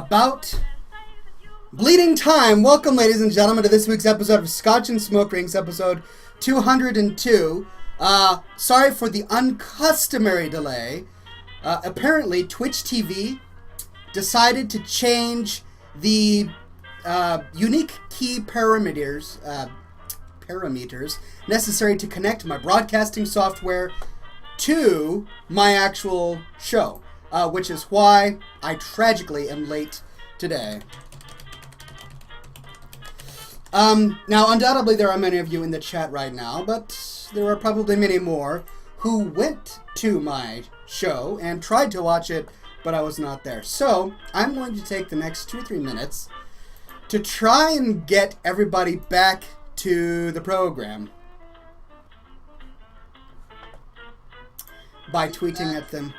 about bleeding time. Welcome, ladies and gentlemen, to this week's episode of Scotch and Smoke Rings, episode 202. Sorry for the uncustomary delay. Apparently, Twitch TV decided to change the unique key parameters necessary to connect my broadcasting software to my actual show, which is why I tragically am late today. Now, undoubtedly, there are many of you in the chat right now, but there are probably many more who went to my show and tried to watch it, but I was not there. So, I'm going to take the next 2 or 3 minutes to try and get everybody back to the program by tweeting at them.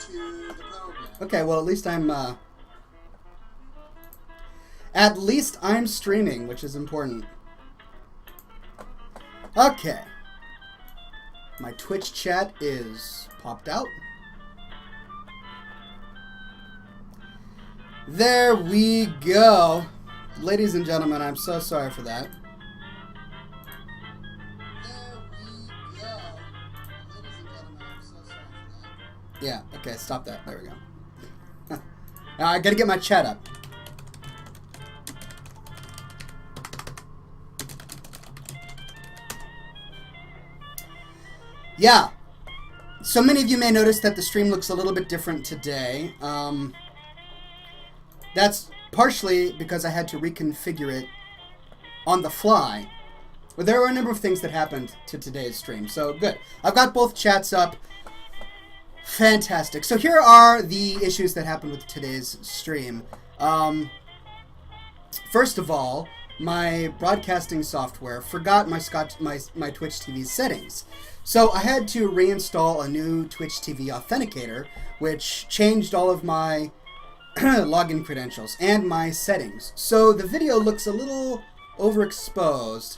Okay, well, at least I'm streaming, which is important. Okay. My Twitch chat is popped out. There we go. Ladies and gentlemen, I'm so sorry for that. Yeah, okay, stop that. There we go. Now I gotta get my chat up. Yeah. So many of you may notice that the stream looks a little bit different today. That's partially because I had to reconfigure it on the fly. But there were a number of things that happened to today's stream. So good. I've got both chats up. Fantastic. So here are the issues that happened with today's stream. First of all, my broadcasting software forgot my Twitch TV settings. So I had to reinstall a new Twitch TV authenticator, which changed all of my login credentials and my settings. So the video looks a little overexposed.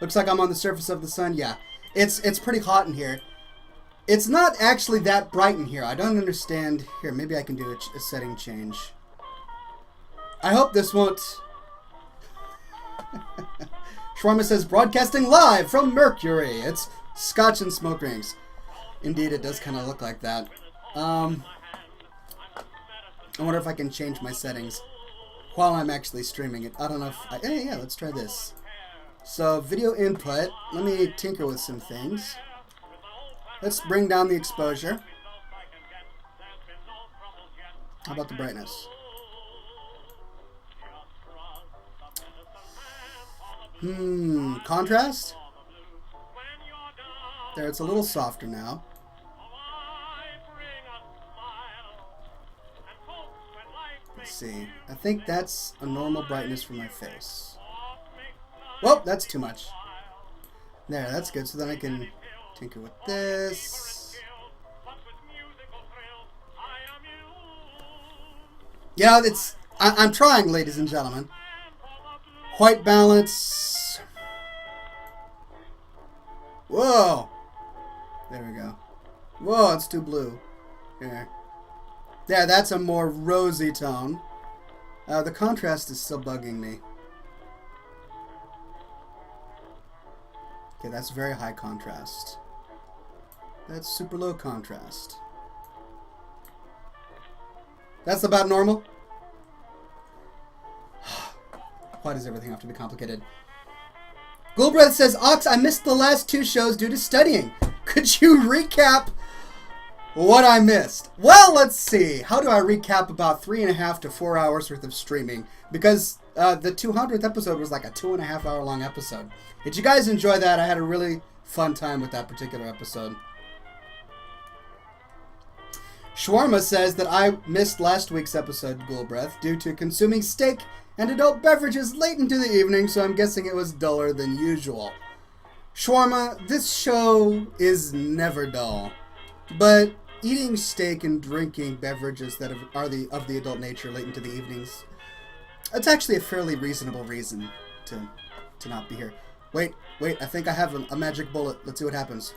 Looks like I'm on the surface of the sun. Yeah, it's pretty hot in here. It's not actually that bright in here. I don't understand. Here, maybe I can do a setting change. I hope this won't... Shawarma says, broadcasting live from Mercury. It's Scotch and Smoke Rings. Indeed, it does kind of look like that. I wonder if I can change my settings while I'm actually streaming it. I don't know if... yeah, let's try this. So, video input. Let me tinker with some things. Let's bring down the exposure. How about the brightness? Contrast? There, it's a little softer now. Let's see. I think that's a normal brightness for my face. Whoa, that's too much. There, that's good. So then I can tinker with this. Yeah, I'm trying, ladies and gentlemen. White balance. Whoa. There we go. Whoa, it's too blue. Here. There, that's a more rosy tone. The contrast is still bugging me. Okay, that's very high contrast. That's super low contrast. That's about normal. Why does everything have to be complicated? Ghoulbreath says, Ox, I missed the last 2 shows due to studying. Could you recap what I missed? Well, let's see. How do I recap about 3.5 to 4 hours worth of streaming? Because the 200th episode was like a 2.5 hour long episode. Did you guys enjoy that? I had a really fun time with that particular episode. Shawarma says that I missed last week's episode, Ghoulbreath, due to consuming steak and adult beverages late into the evening, so I'm guessing it was duller than usual. Shawarma, this show is never dull, but eating steak and drinking beverages that are of the adult nature late into the evenings, it's actually a fairly reasonable reason to not be here. Wait, I think I have a magic bullet. Let's see what happens.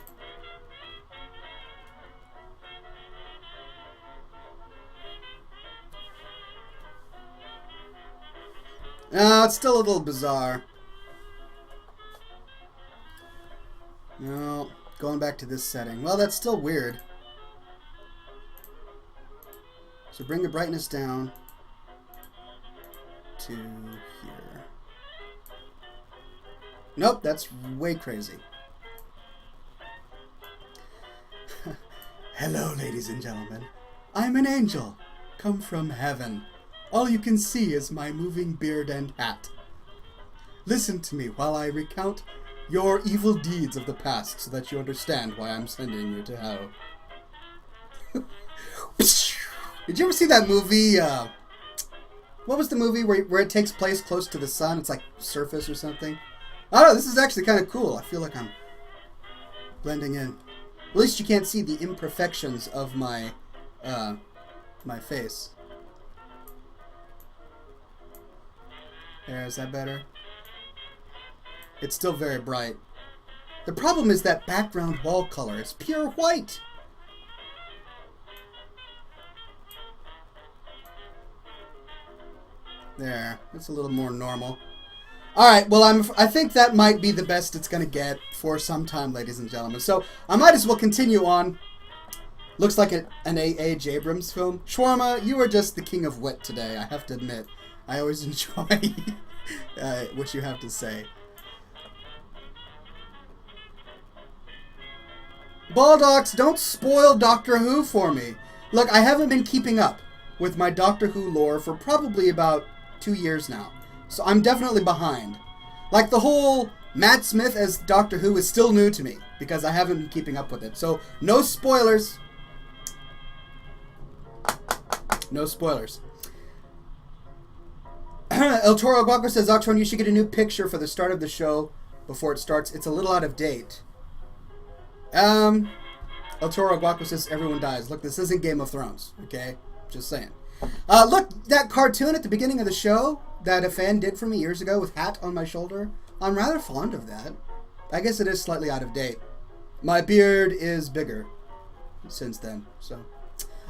No, it's still a little bizarre. No, going back to this setting. Well, that's still weird. So bring the brightness down to here. Nope, that's way crazy. Hello, ladies and gentlemen. I'm an angel, come from heaven. All you can see is my moving beard and hat. Listen to me while I recount your evil deeds of the past so that you understand why I'm sending you to hell. Did you ever see that movie, what was the movie where it takes place close to the sun? It's like Surface or something. I don't know, this is actually kind of cool. I feel like I'm blending in. At least you can't see the imperfections of my, my face. There, is that better? It's still very bright. The problem is that background wall color. It's pure white. There, it's a little more normal. Alright, well, I think that might be the best it's going to get for some time, ladies and gentlemen. So, I might as well continue on. Looks like an A.H. Abrams film. Shawarma, you are just the king of wit today, I have to admit. I always enjoy what you have to say. Baldox, don't spoil Doctor Who for me. Look, I haven't been keeping up with my Doctor Who lore for probably about 2 years now. So I'm definitely behind. Like, the whole Matt Smith as Doctor Who is still new to me because I haven't been keeping up with it. So, no spoilers. No spoilers. El Toro Guaco says, Oxhorn, you should get a new picture for the start of the show before it starts. It's a little out of date. El Toro Guaco says, everyone dies. Look, this isn't Game of Thrones, okay? Just saying. Look, that cartoon at the beginning of the show that a fan did for me years ago with hat on my shoulder, I'm rather fond of that. I guess it is slightly out of date. My beard is bigger since then, so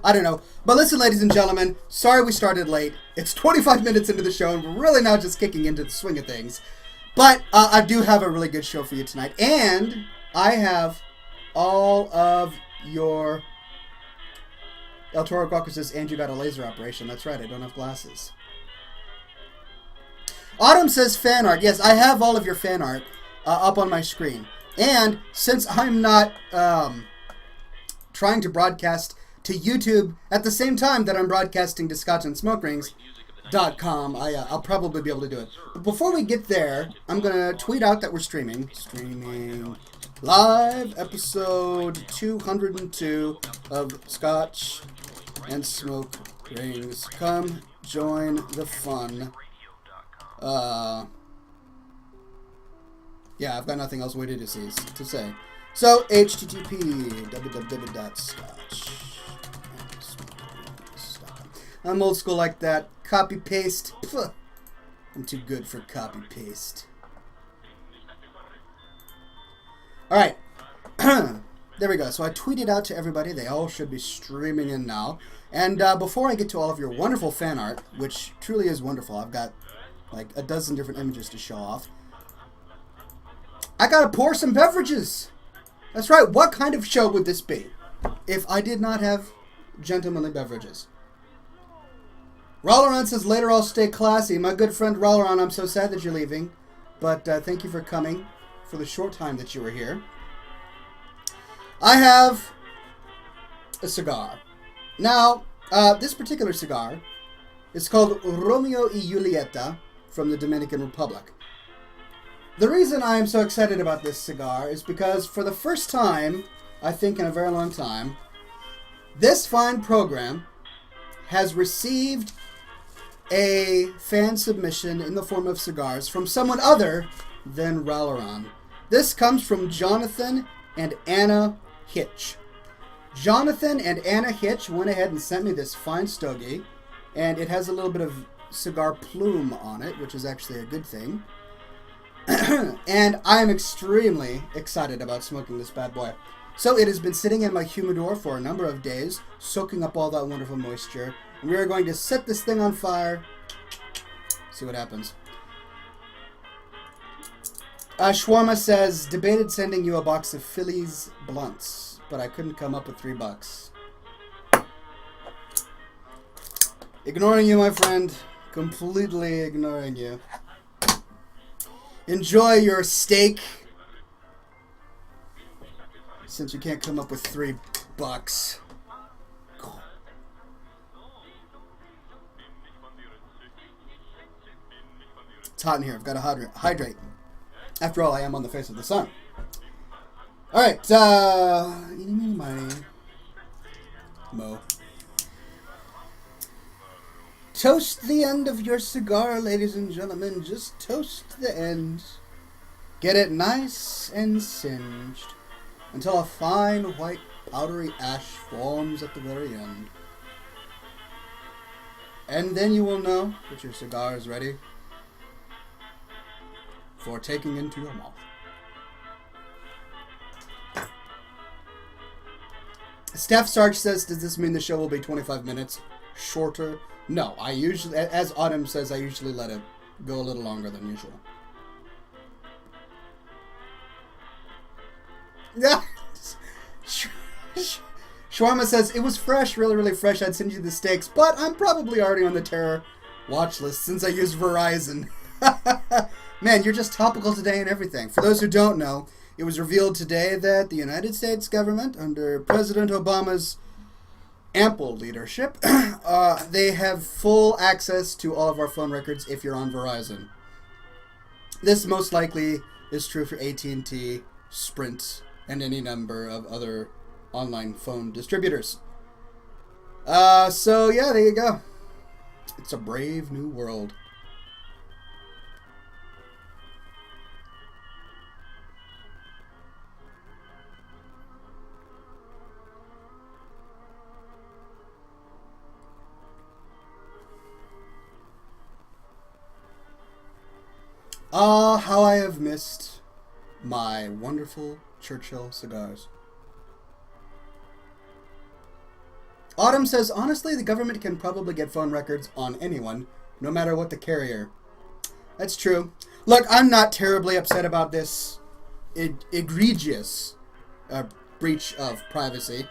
I don't know. But listen, ladies and gentlemen, sorry we started late. It's 25 minutes into the show, and we're really now just kicking into the swing of things. But I do have a really good show for you tonight, and I have all of your... El Toro Guaco says, Andrew got a laser operation. That's right, I don't have glasses. Autumn says fan art. Yes, I have all of your fan art up on my screen. And since I'm not trying to broadcast to YouTube at the same time that I'm broadcasting to scotchandsmokerings.com, I'll probably be able to do it. But before we get there, I'm going to tweet out that we're streaming. Streaming live episode 202 of Scotch and Smoke Rings. Come join the fun. Yeah, I've got nothing else waiting to say. So, http www.scotch. I'm old school like that. Copy paste. Pfft. I'm too good for copy paste. Alright. There we go. So I tweeted out to everybody. They all should be streaming in now. And before I get to all of your wonderful fan art, which truly is wonderful, I've got like a dozen different images to show off. I gotta pour some beverages. That's right. What kind of show would this be if I did not have gentlemanly beverages? Rolleron says, later I'll stay classy. My good friend Rolleron, I'm so sad that you're leaving. But thank you for coming for the short time that you were here. I have a cigar. Now, this particular cigar is called Romeo y Julieta from the Dominican Republic. The reason I am so excited about this cigar is because for the first time, I think in a very long time, this fine program has received a fan submission in the form of cigars from someone other than Rolleron. This comes from Jonathan and Anna Hitch. Jonathan and Anna Hitch went ahead and sent me this fine stogie, and it has a little bit of cigar plume on it, which is actually a good thing. And I am extremely excited about smoking this bad boy. So it has been sitting in my humidor for a number of days, soaking up all that wonderful moisture. And we are going to set this thing on fire. See what happens. Shawarma says, debated sending you a box of Phillies blunts, but I couldn't come up with $3. Ignoring you, my friend. Completely ignoring you. Enjoy your steak. Since you can't come up with $3. It's hot in here. I've got to hydrate. After all, I am on the face of the sun. Alright, eeny, meeny, miny, mo. Toast the end of your cigar, ladies and gentlemen. Just toast the end. Get it nice and singed until a fine white powdery ash forms at the very end. And then you will know that your cigar is ready for taking into your mouth. Steph Sarge says, does this mean the show will be 25 minutes shorter? No, I usually, as Autumn says, I usually let it go a little longer than usual. Yeah. Shawarma says, it was fresh, really, really fresh. I'd send you the steaks, but I'm probably already on the terror watch list since I use Verizon. Man, you're just topical today and everything. For those who don't know, it was revealed today that the United States government, under President Obama's ample leadership, they have full access to all of our phone records if you're on Verizon. This most likely is true for AT&T, Sprint, and any number of other online phone distributors. So yeah, there you go. It's a brave new world. How I have missed my wonderful Churchill cigars. Autumn says, honestly, the government can probably get phone records on anyone, no matter what the carrier. That's true. Look, I'm not terribly upset about this egregious breach of privacy,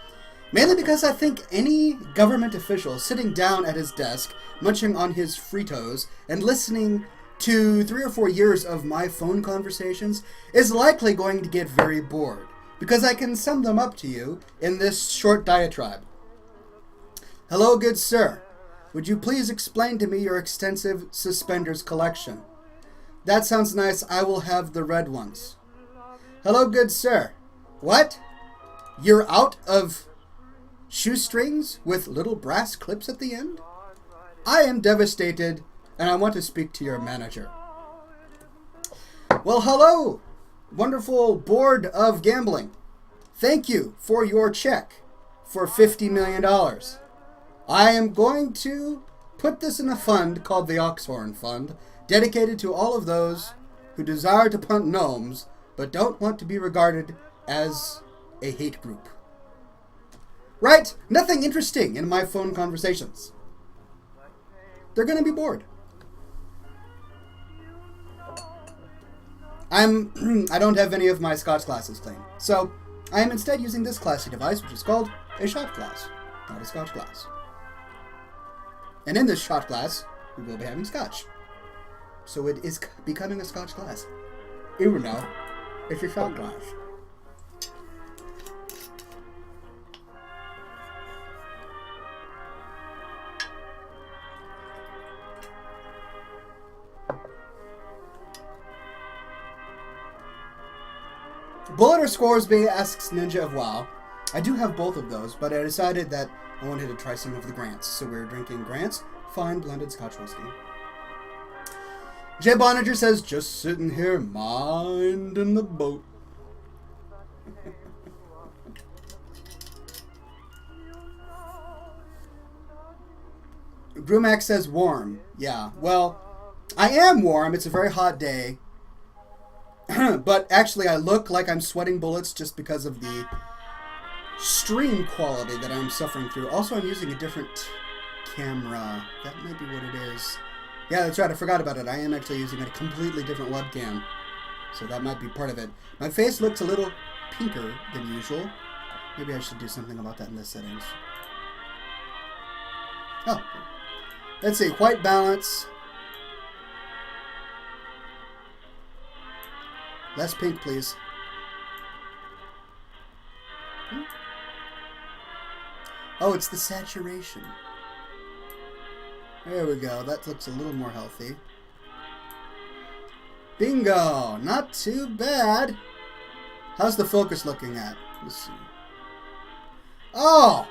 mainly because I think any government official sitting down at his desk, munching on his Fritos, and listening to 3 or 4 years of my phone conversations is likely going to get very bored, because I can sum them up to you in this short diatribe. Hello, good sir. Would you please explain to me your extensive suspenders collection? That sounds nice. I will have the red ones. Hello, good sir. What? You're out of shoestrings with little brass clips at the end? I am devastated, and I want to speak to your manager. Well, hello, wonderful board of gambling. Thank you for your check for $50 million. I am going to put this in a fund called the Oxhorn Fund, dedicated to all of those who desire to punt gnomes, but don't want to be regarded as a hate group. Right? Nothing interesting in my phone conversations. They're going to be bored. I don't have any of my Scotch glasses clean, so I am instead using this classy device, which is called a shot glass, not a Scotch glass. And in this shot glass, we will be having Scotch. So it is becoming a Scotch glass. Even though it's a shot glass. Bullet or Scoresby asks Ninja of WoW. I do have both of those, but I decided that I wanted to try some of the Grants. So we're drinking Grants, fine blended Scotch whiskey. Jay Boninger says, just sitting here minding the boat. Brumac says warm. Yeah, well, I am warm. It's a very hot day. But actually, I look like I'm sweating bullets just because of the stream quality that I'm suffering through. Also, I'm using a different camera. That might be what it is. Yeah, that's right. I forgot about it. I am actually using a completely different webcam. So that might be part of it. My face looks a little pinker than usual. Maybe I should do something about that in the settings. Oh. Let's see. White balance. Less pink, please. Oh, it's the saturation. There we go. That looks a little more healthy. Bingo! Not too bad. How's the focus looking at? Let's see. Oh!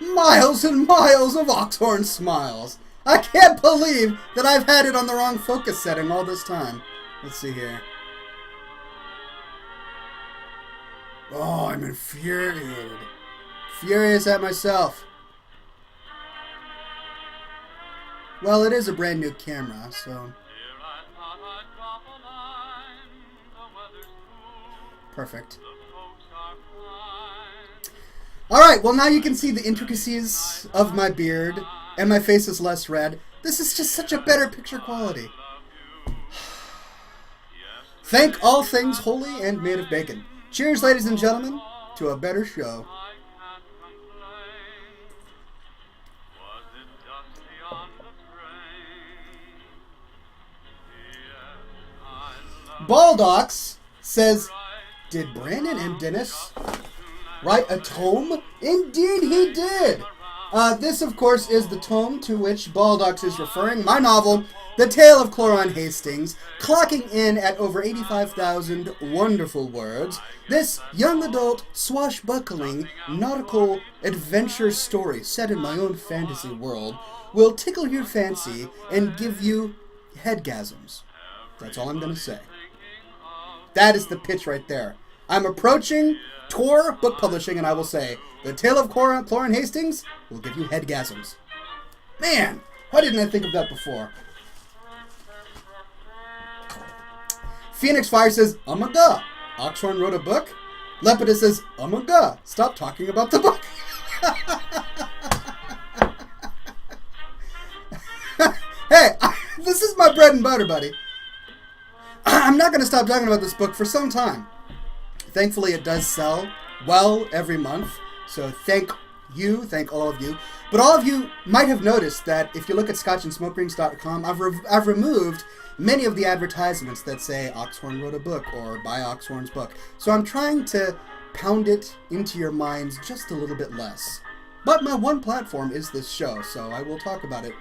Miles and miles of Oxhorn smiles. I can't believe that I've had it on the wrong focus setting all this time. Let's see here. Oh, I'm infuriated. Furious at myself. Well, it is a brand new camera, so... Perfect. Alright, well now you can see the intricacies of my beard, and my face is less red. This is just such a better picture quality. Thank all things holy and made of bacon. Cheers, ladies and gentlemen, to a better show. Baldox says, did Brandon M. Dennis write a tome? Indeed he did! This, of course, is the tome to which Baldox is referring. My novel, The Tale of Cloran Hastings, clocking in at over 85,000 wonderful words. This young adult, swashbuckling, nautical adventure story set in my own fantasy world will tickle your fancy and give you headgasms. That's all I'm going to say. That is the pitch right there. I'm approaching Tor Book Publishing, and I will say, The Tale of Cloran Hastings will give you headgasms. Man, why didn't I think of that before? Phoenix Fire says, oh my god, Oxhorn wrote a book? Lepida says, oh my god, stop talking about the book. Hey, this is my bread and butter, buddy. I'm not going to stop talking about this book for some time. Thankfully, it does sell well every month. So thank all of you. But all of you might have noticed that if you look at scotchandsmokerings.com, I've removed many of the advertisements that say Oxhorn wrote a book or buy Oxhorn's book. So I'm trying to pound it into your minds just a little bit less. But my one platform is this show, so I will talk about it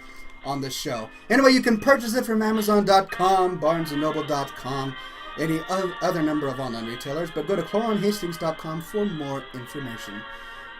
on this show. Anyway, you can purchase it from Amazon.com, BarnesandNoble.com, any other number of online retailers, but go to CloranHastings.com for more information.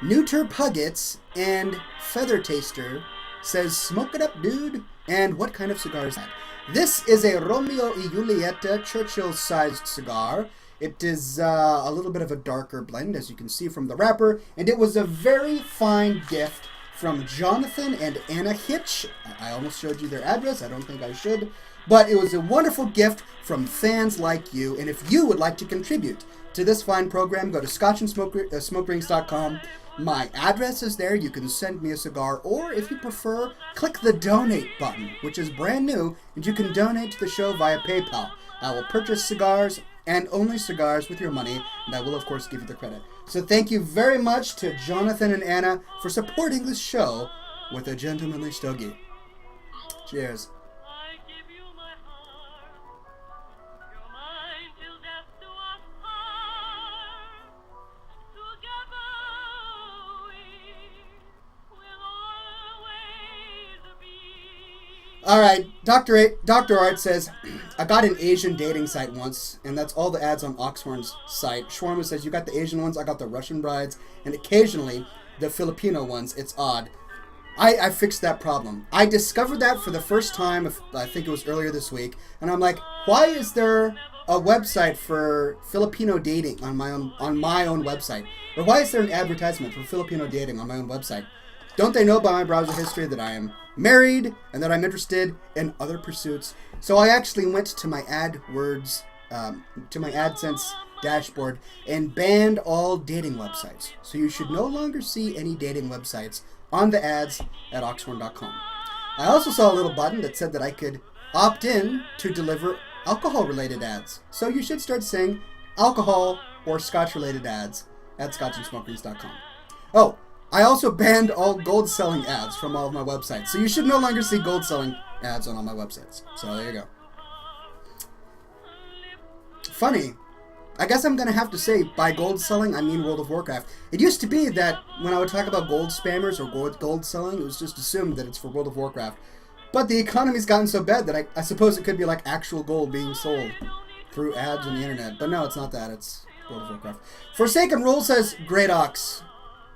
Neuter Puggets and Feather Taster says, smoke it up, dude. And what kind of cigar is that? This is a Romeo y Julieta Churchill-sized cigar. It is a little bit of a darker blend, as you can see from the wrapper, and it was a very fine gift from Jonathan and Anna Hitch. I almost showed you their address. I don't think I should. But it was a wonderful gift from fans like you. And if you would like to contribute to this fine program, go to scotchandsmokerings.com. My address is there. You can send me a cigar. Or if you prefer, click the donate button, which is brand new. And you can donate to the show via PayPal. I will purchase cigars and only cigars with your money. And I will, of course, give you the credit. So thank you very much to Jonathan and Anna for supporting this show with a gentlemanly stogie. Cheers. All right, Dr. Art says, I got an Asian dating site once, and that's all the ads on Oxhorn's site. Shawarma says, you got the Asian ones, I got the Russian brides, and occasionally the Filipino ones. It's odd. I fixed that problem. I discovered that for the first time, I think it was earlier this week, and I'm like, why is there a website for Filipino dating on my own website? Or why is there an advertisement for Filipino dating on my own website? Don't they know by my browser history that I am married and that I'm interested in other pursuits? So I actually went to my AdWords, to my AdSense dashboard and banned all dating websites. So you should no longer see any dating websites on the ads at Oxhorn.com. I also saw a little button that said that I could opt in to deliver alcohol-related ads. So you should start seeing alcohol or Scotch-related ads at scotchandsmokerings.com. Oh, I also banned all gold-selling ads from all of my websites. So you should no longer see gold-selling ads on all my websites. So there you go. Funny. I guess I'm going to have to say, by gold selling, I mean World of Warcraft. It used to be that when I would talk about gold spammers or gold selling, it was just assumed that it's for World of Warcraft. But the economy's gotten so bad that I suppose it could be like actual gold being sold through ads on the internet. But no, it's not that. It's World of Warcraft. Forsaken Rule says, Great Ox.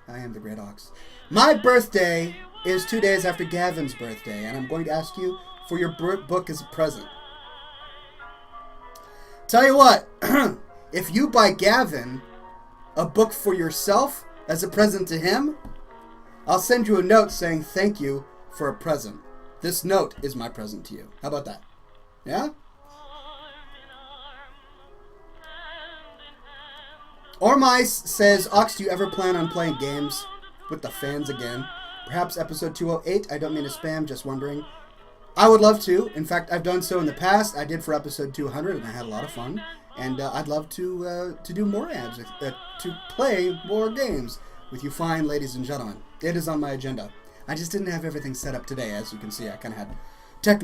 I am the Great Ox. My birthday is 2 days after Gavin's birthday, and I'm going to ask you for your book as a present. Tell you what, if you buy Gavin a book for yourself as a present to him, I'll send you a note saying thank you for a present. This note is my present to you. How about that? Yeah? Ormice says, Ox, do you ever plan on playing games with the fans again? Perhaps episode 208. I don't mean to spam, just wondering. I would love to. In fact, I've done so in the past. I did for episode 200, and I had a lot of fun. And I'd love to do more ads, to play more games with you fine ladies and gentlemen. It is on my agenda. I just didn't have everything set up today. As you can see, I kind of had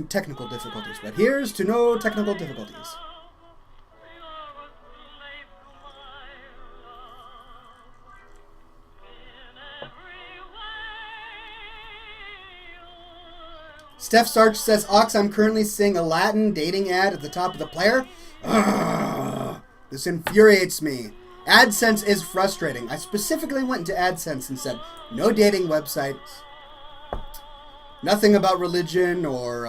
technical difficulties. But here's to no technical difficulties. Steph Sarge says, Ox, I'm currently seeing a Latin dating ad at the top of the player. Ugh, this infuriates me. AdSense is frustrating. I specifically went into AdSense and said, no dating websites, nothing about religion or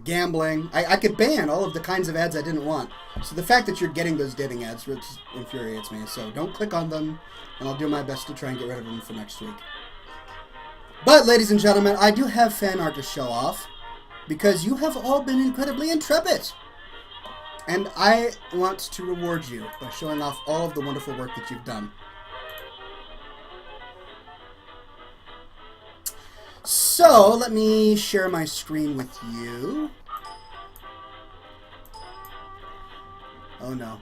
gambling. I could ban all of the kinds of ads I didn't want. So the fact that you're getting those dating ads infuriates me. So don't click on them, and I'll do my best to try and get rid of them for next week. But, ladies and gentlemen, I do have fan art to show off, because you have all been incredibly intrepid. And I want to reward you by showing off all of the wonderful work that you've done. So, let me share my screen with you. Oh, no.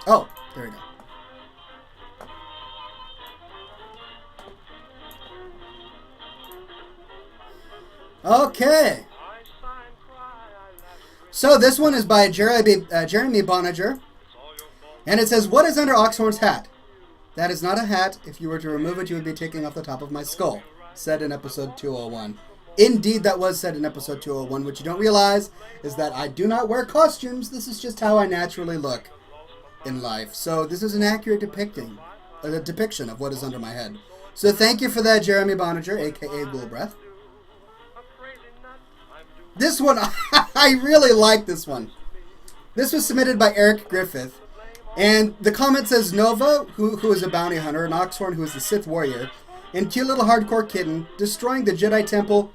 Oh, there we go. Okay. So this one is by Jeremy Boninger. And it says, what is under Oxhorn's hat? That is not a hat. If you were to remove it, you would be taking off the top of my skull. Said in episode 201. Indeed, that was said in episode 201. What you don't realize is that I do not wear costumes. This is just how I naturally look in life. So this is an accurate depiction of what is under my head. So thank you for that, Jeremy Boninger, a.k.a. Ghoulbreath. This one, I really like this one. This was submitted by Eric Griffith. And the comment says, Nova, who is a bounty hunter, and Oxhorn, who is the Sith warrior, and cute little hardcore kitten, destroying the Jedi temple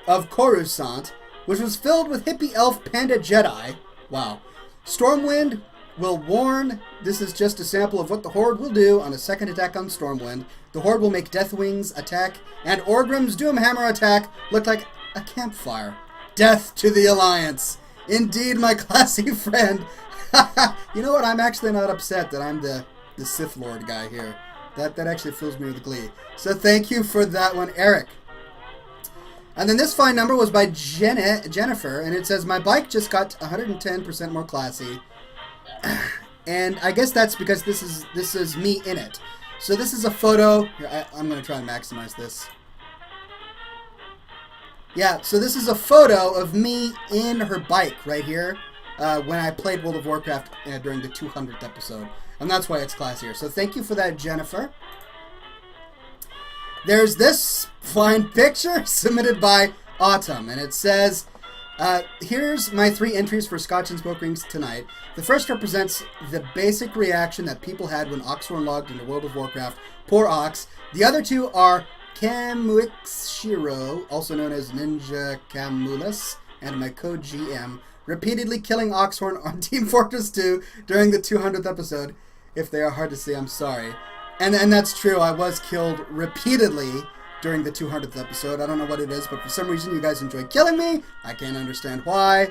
of Coruscant, which was filled with hippie elf panda Jedi. Wow. Stormwind will warn, this is just a sample of what the Horde will do on a second attack on Stormwind. The Horde will make Deathwing's attack and Orgrim's Doomhammer attack look like a campfire. Death to the Alliance. Indeed, my classy friend. You know what? I'm actually not upset that I'm the Sith Lord guy here. That actually fills me with glee. So thank you for that one, Eric. And then this fine number was by Jennifer, and it says, my bike just got 110% more classy. And I guess that's because this is me in it. So this is a photo. Here, I'm going to try and maximize this. Yeah, so this is a photo of me in her bike right here when I played World of Warcraft during the 200th episode. And that's why it's classier. So thank you for that, Jennifer. There's this fine picture submitted by Autumn. And it says, here's my 3 entries for Scotch and Smoke Rings tonight. The first represents the basic reaction that people had when Oxhorn logged into World of Warcraft. Poor Ox. The other 2 are Kamuixshiro, also known as Ninja Camulus, and my code GM, repeatedly killing Oxhorn on Team Fortress 2 during the 200th episode. If they are hard to see, I'm sorry. And that's true, I was killed repeatedly during the 200th episode. I don't know what it is, but for some reason you guys enjoy killing me. I can't understand why.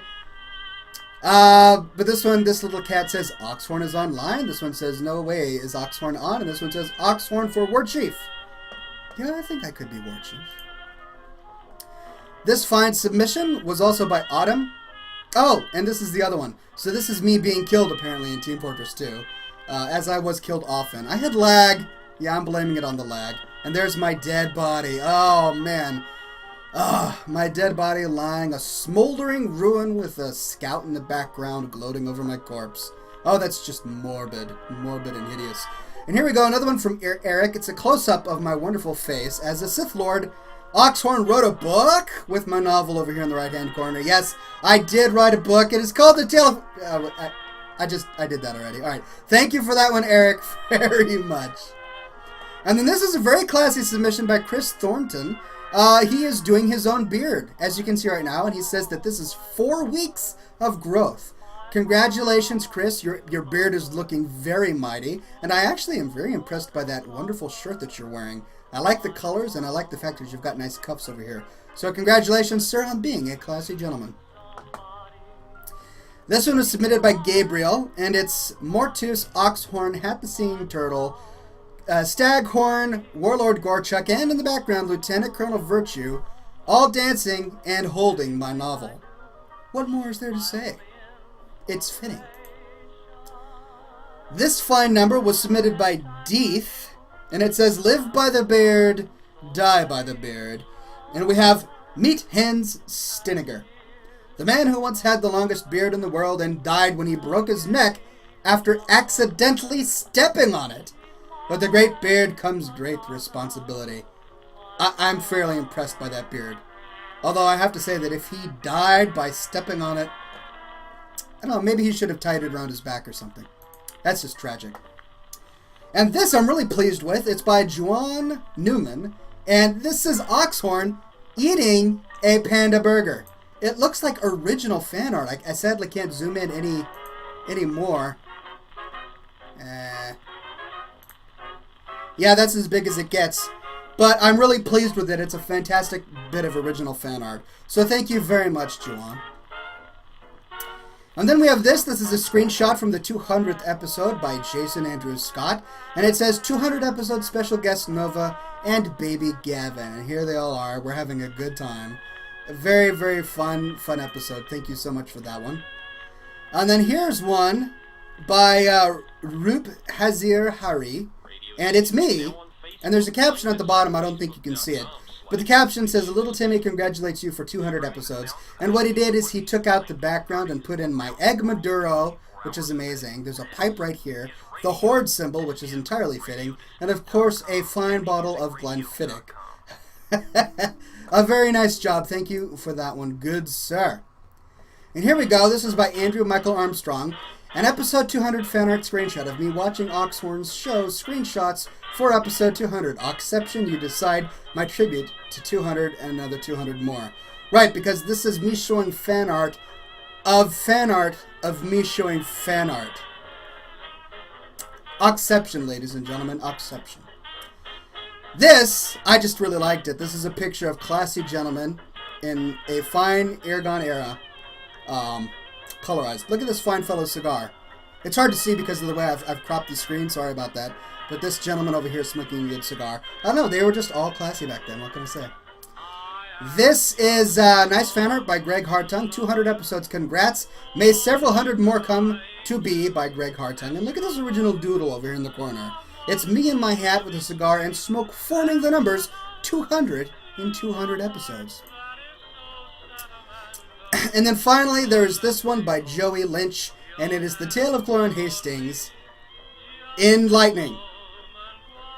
But this little cat says Oxhorn is online. This one says no way is Oxhorn on, and this one says Oxhorn for War Chief. Yeah, I think I could be War Chief. This fine submission was also by Autumn. Oh, and this is the other one. So this is me being killed apparently in Team Fortress 2, as I was killed often. I had lag. Yeah, I'm blaming it on the lag. And there's my dead body. Oh man. My dead body lying a smoldering ruin with a scout in the background gloating over my corpse. Oh, that's just morbid and hideous. And here we go, another one from Eric. It's a close-up of my wonderful face as a Sith Lord. Oxhorn wrote a book with my novel over here in the right-hand corner. Yes, I did write a book. It is called The Tale of... I did that already. All right. Thank you for that one, Eric, very much. And then this is a very classy submission by Chris Thornton. He is doing his own beard, as you can see right now, and he says that this is 4 weeks of growth. Congratulations, Chris. Your beard is looking very mighty, and I actually am very impressed by that wonderful shirt that you're wearing. I like the colors, and I like the fact that you've got nice cuffs over here. So congratulations, sir, on being a classy gentleman. This one was submitted by Gabriel, and it's Mortus, Oxhorn, Hat the Seeing Turtle, Staghorn, Warlord Gorchuk, and in the background, Lieutenant Colonel Virtue, all dancing and holding my novel. What more is there to say? It's fitting. This fine number was submitted by Deeth, and it says, live by the beard, die by the beard. And we have Meat Hens Stiniger, the man who once had the longest beard in the world and died when he broke his neck after accidentally stepping on it. With a great beard comes great responsibility. I'm fairly impressed by that beard. Although I have to say that if he died by stepping on it, I don't know, maybe he should have tied it around his back or something. That's just tragic. And this I'm really pleased with. It's by Juan Newman. And this is Oxhorn eating a panda burger. It looks like original fan art. I sadly can't zoom in any more. Yeah, that's as big as it gets. But I'm really pleased with it. It's a fantastic bit of original fan art. So thank you very much, Juan. And then we have this. This is a screenshot from the 200th episode by Jason Andrew Scott. And it says 200 episode special guest Nova and baby Gavin. And here they all are. We're having a good time. A very, very fun episode. Thank you so much for that one. And then here's one by Rup Hazir Hari. And it's me. And there's a caption at the bottom. I don't think you can see it. But the caption says, Little Timmy congratulates you for 200 episodes. And what he did is he took out the background and put in my egg Maduro, which is amazing. There's a pipe right here. The Horde symbol, which is entirely fitting. And, of course, a fine bottle of Glenfiddich. A very nice job. Thank you for that one. Good, sir. And here we go. This is by Andrew Michael Armstrong. An episode 200 fan art screenshot of me watching Oxhorn's show screenshots for episode 200. Oxception, you decide my tribute to 200 and another 200 more. Right, because this is me showing fan art of me showing fan art. Oxception, ladies and gentlemen, Oxception. This, I just really liked it. This is a picture of classy gentlemen in a fine Aragon era. Colorized. Look at this fine fellow cigar. It's hard to see because of the way I've cropped the screen. Sorry about that. But this gentleman over here is smoking a good cigar. I don't know. They were just all classy back then. What can I say? This is nice fan art by Greg Hartung. 200 episodes. Congrats. May several hundred more come to be by Greg Hartung. And look at this original doodle over here in the corner. It's me in my hat with a cigar and smoke forming the numbers 200 in 200 episodes. And then finally, there's this one by Joey Lynch, and it is The Tale of Clorin Hastings in lightning.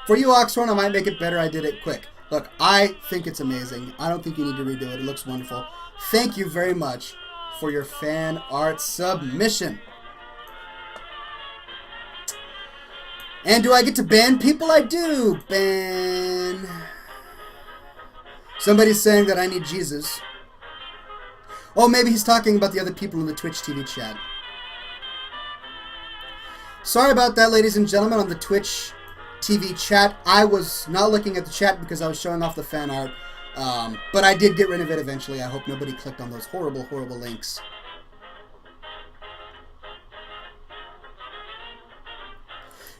For you, Oxhorn, I might make it better. I did it quick. Look, I think it's amazing. I don't think you need to redo it. It looks wonderful. Thank you very much for your fan art submission. And do I get to ban people? I do. Ban. Somebody's saying that I need Jesus. Oh, maybe he's talking about the other people in the Twitch TV chat. Sorry about that, ladies and gentlemen, on the Twitch TV chat. I was not looking at the chat because I was showing off the fan art. But I did get rid of it eventually. I hope nobody clicked on those horrible, horrible links.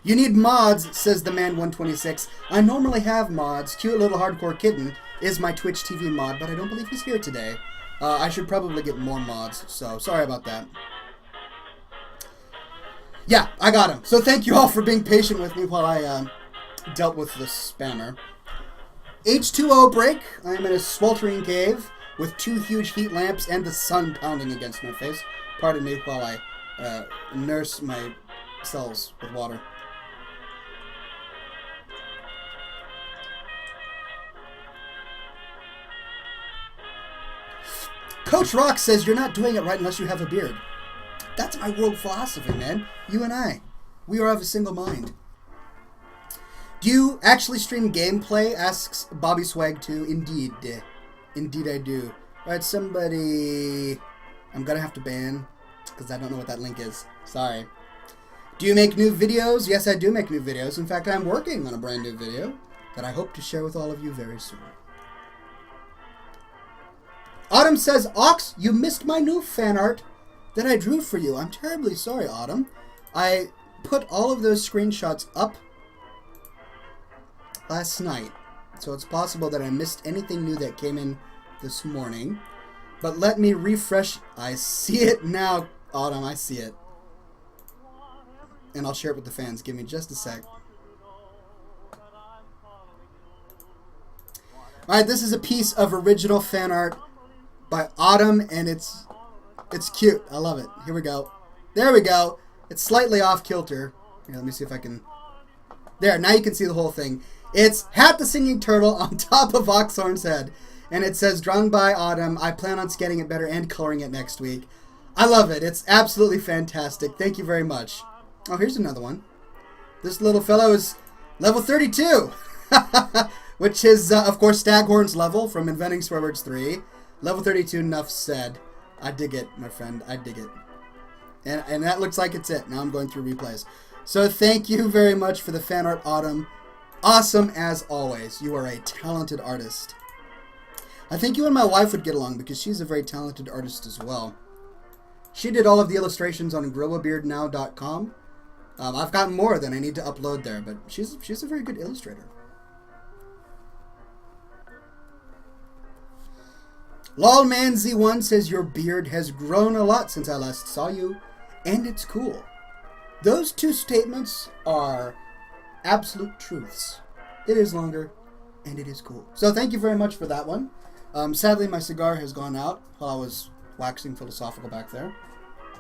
You need mods, says the man 126. I normally have mods. Cute little hardcore kitten is my Twitch TV mod, but I don't believe he's here today. I should probably get more mods, so sorry about that. Yeah, I got him. So thank you all for being patient with me while I dealt with the spammer. H2O break. I am in a sweltering cave with 2 huge heat lamps and the sun pounding against my face. Pardon me while I nurse my cells with water. Coach Rock says you're not doing it right unless you have a beard. That's my world philosophy, man. You and I. We are of a single mind. Do you actually stream gameplay? Asks Bobby Swag 2. Indeed. Indeed I do. Alright, somebody... I'm gonna have to ban, because I don't know what that link is. Sorry. Do you make new videos? Yes, I do make new videos. In fact, I'm working on a brand new video that I hope to share with all of you very soon. Autumn says, Ox, you missed my new fan art that I drew for you. I'm terribly sorry, Autumn. I put all of those screenshots up last night, so it's possible that I missed anything new that came in this morning. But let me refresh. I see it now, Autumn. I see it. And I'll share it with the fans. Give me just a sec. Alright, this is a piece of original fan art by Autumn, and it's cute. I love it. Here we go. There we go. It's slightly off kilter. Here, let me see if I can... There, now you can see the whole thing. It's Hat the Singing Turtle on top of Oxhorn's head. And it says, drawn by Autumn. I plan on scanning it better and coloring it next week. I love it. It's absolutely fantastic. Thank you very much. Oh, here's another one. This little fellow is level 32. Which is, of course, Staghorn's level from Inventing Swear Words 3. Level 32, enough said. I dig it, my friend. I dig it. And that looks like it's it. Now I'm going through replays. So thank you very much for the fan art, Autumn. Awesome as always. You are a talented artist. I think you and my wife would get along because she's a very talented artist as well. She did all of the illustrations on growabeardnow.com. I've got more than I need to upload there, but she's a very good illustrator. LolManZ1 says your beard has grown a lot since I last saw you, and it's cool. Those two statements are absolute truths. It is longer, and it is cool. So thank you very much for that one. Sadly, my cigar has gone out while I was waxing philosophical back there.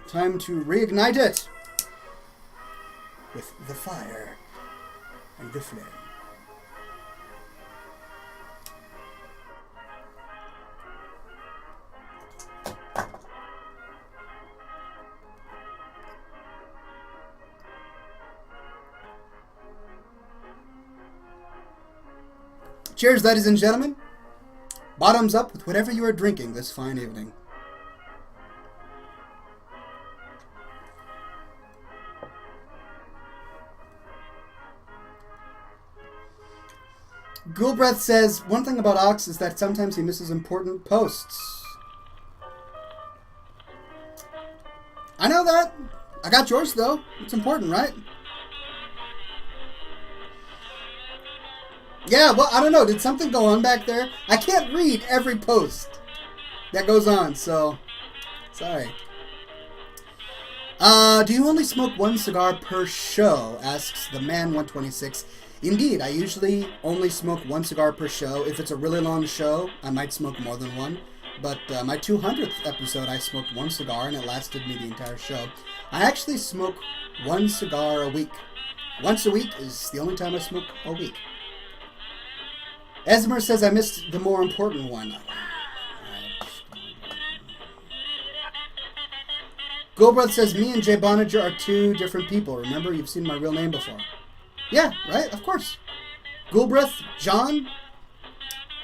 Time to reignite it with the fire and the flame. Cheers, ladies and gentlemen. Bottoms up with whatever you are drinking this fine evening. Ghoulbreath says, one thing about Ox is that sometimes he misses important posts. I know that. I got yours, though. It's important, right? Yeah, well, I don't know. Did something go on back there? I can't read every post that goes on, so sorry. Do you only smoke one cigar per show? Asks the man 126. Indeed, I usually only smoke one cigar per show. If it's a really long show, I might smoke more than one. But my 200th episode, I smoked one cigar, and it lasted me the entire show. I actually smoke one cigar a week. Once a week is the only time I smoke a week. Esmer says I missed the more important one. Goldbroth says me and Jay Boninger are two different people. Remember, you've seen my real name before. Yeah, right? Of course. Goldbreath, John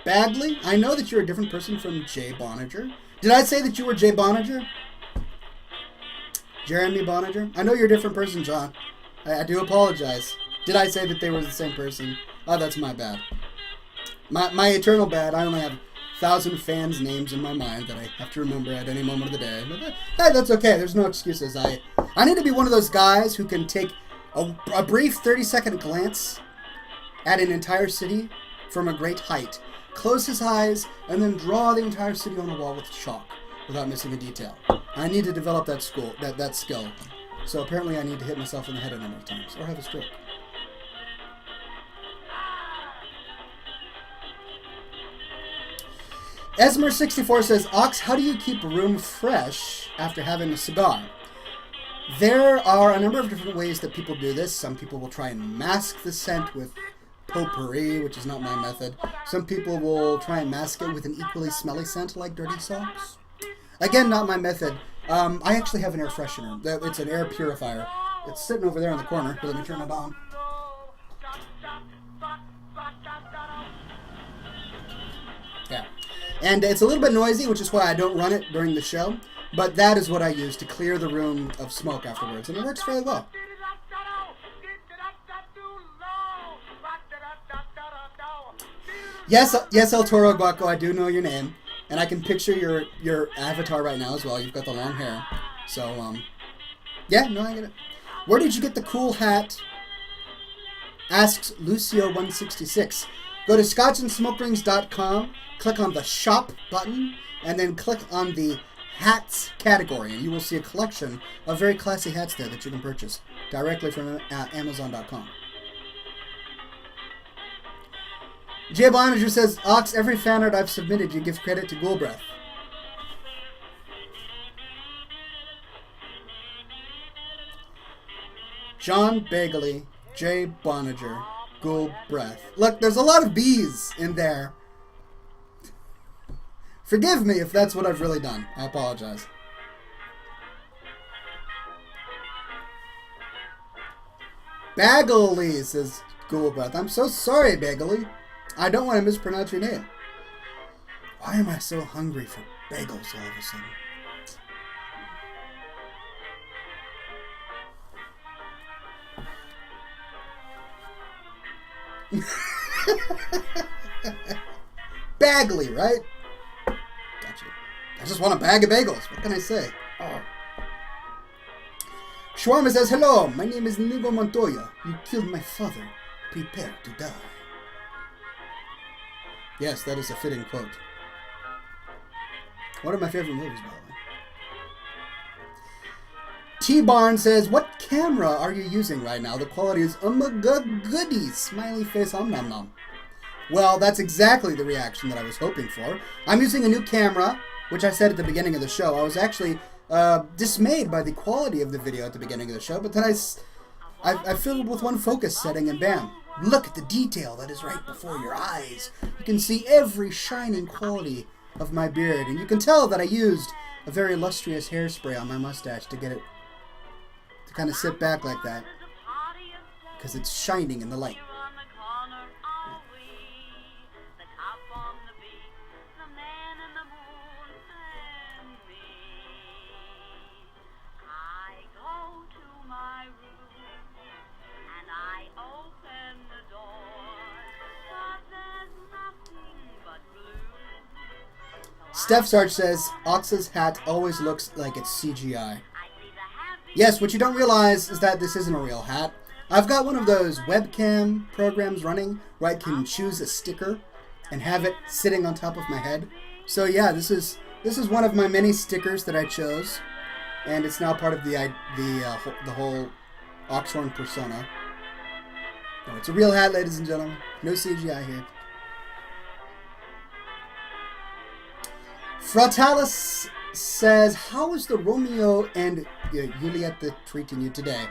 Bagley. I know that you're a different person from Jay Boninger. Did I say that you were Jay Boninger? Jeremy Boninger? I know you're a different person, John. I do apologize. Did I say that they were the same person? Oh, that's my bad. My eternal bad. I only have 1,000 fans' names in my mind that I have to remember at any moment of the day. But hey, that's okay. There's no excuses. I need to be one of those guys who can take a brief 30-second glance at an entire city from a great height, close his eyes, and then draw the entire city on a wall with chalk without missing a detail. I need to develop that skill. So apparently I need to hit myself in the head a number of times or have a stroke. Esmer64 says, Ox, how do you keep a room fresh after having a cigar? There are a number of different ways that people do this. Some people will try and mask the scent with potpourri, which is not my method. Some people will try and mask it with an equally smelly scent like dirty socks. Again, not my method. I actually have an air freshener. It's an air purifier. It's sitting over there in the corner. Let me turn it on. Yeah. And it's a little bit noisy, which is why I don't run it during the show. But that is what I use to clear the room of smoke afterwards. And it works very well. Yes, El Toro Guaco, I do know your name. And I can picture your avatar right now as well. You've got the long hair. So, yeah, no, I get it. Where did you get the cool hat? Asks Lucio166. Go to scotchandsmokerings.com, click on the shop button, and then click on the hats category, and you will see a collection of very classy hats there that you can purchase directly from Amazon.com. Jay Boninger says, Ox, every fan art I've submitted, you give credit to Ghoul Breath. John Bagley, Jay Boninger, Ghoul Breath. Look, there's a lot of B's in there. Forgive me if that's what I've really done. I apologize. Bagley, says Ghoul Breath. I'm so sorry, Bagley. I don't want to mispronounce your name. Why am I so hungry for bagels all of a sudden? Bagley, right? Gotcha. I just want a bag of bagels. What can I say? Oh. Shawarma says, hello, my name is Nigo Montoya. You killed my father. Prepare to die. Yes, that is a fitting quote. One of my favorite movies, by the way. T-Barn says, what camera are you using right now? The quality is, oh my god, goody, smiley face, nom nom. Well, that's exactly the reaction that I was hoping for. I'm using a new camera, which I said at the beginning of the show. I was actually dismayed by the quality of the video at the beginning of the show, but then I fiddled with one focus setting and bam. Look at the detail that is right before your eyes. You can see every shining quality of my beard, and you can tell that I used a very illustrious hairspray on my mustache to get it to kind of sit back like that, because it's shining in the light. Steph Sarge says, Ox's hat always looks like it's CGI. Yes, what you don't realize is that this isn't a real hat. I've got one of those webcam programs running where I can choose a sticker and have it sitting on top of my head. So yeah, this is one of my many stickers that I chose, and it's now part of the whole Oxhorn persona. No, it's a real hat, ladies and gentlemen. No CGI here. Fratalis says, how is the Romeo and Julieta treating you today?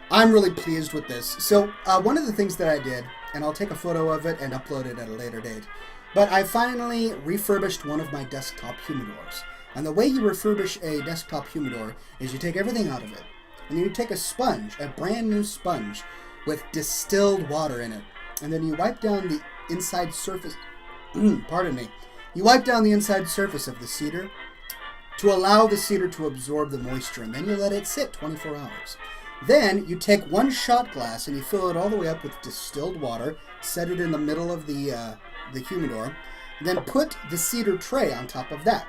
I'm really pleased with this. So one of the things that I did, and I'll take a photo of it and upload it at a later date, but I finally refurbished one of my desktop humidors. And the way you refurbish a desktop humidor is you take everything out of it, and you take a sponge, a brand new sponge, with distilled water in it, and then you wipe down the inside surface, pardon me, you wipe down the inside surface of the cedar to allow the cedar to absorb the moisture, and then you let it sit 24 hours. Then you take one shot glass and you fill it all the way up with distilled water, set it in the middle of the humidor, then put the cedar tray on top of that.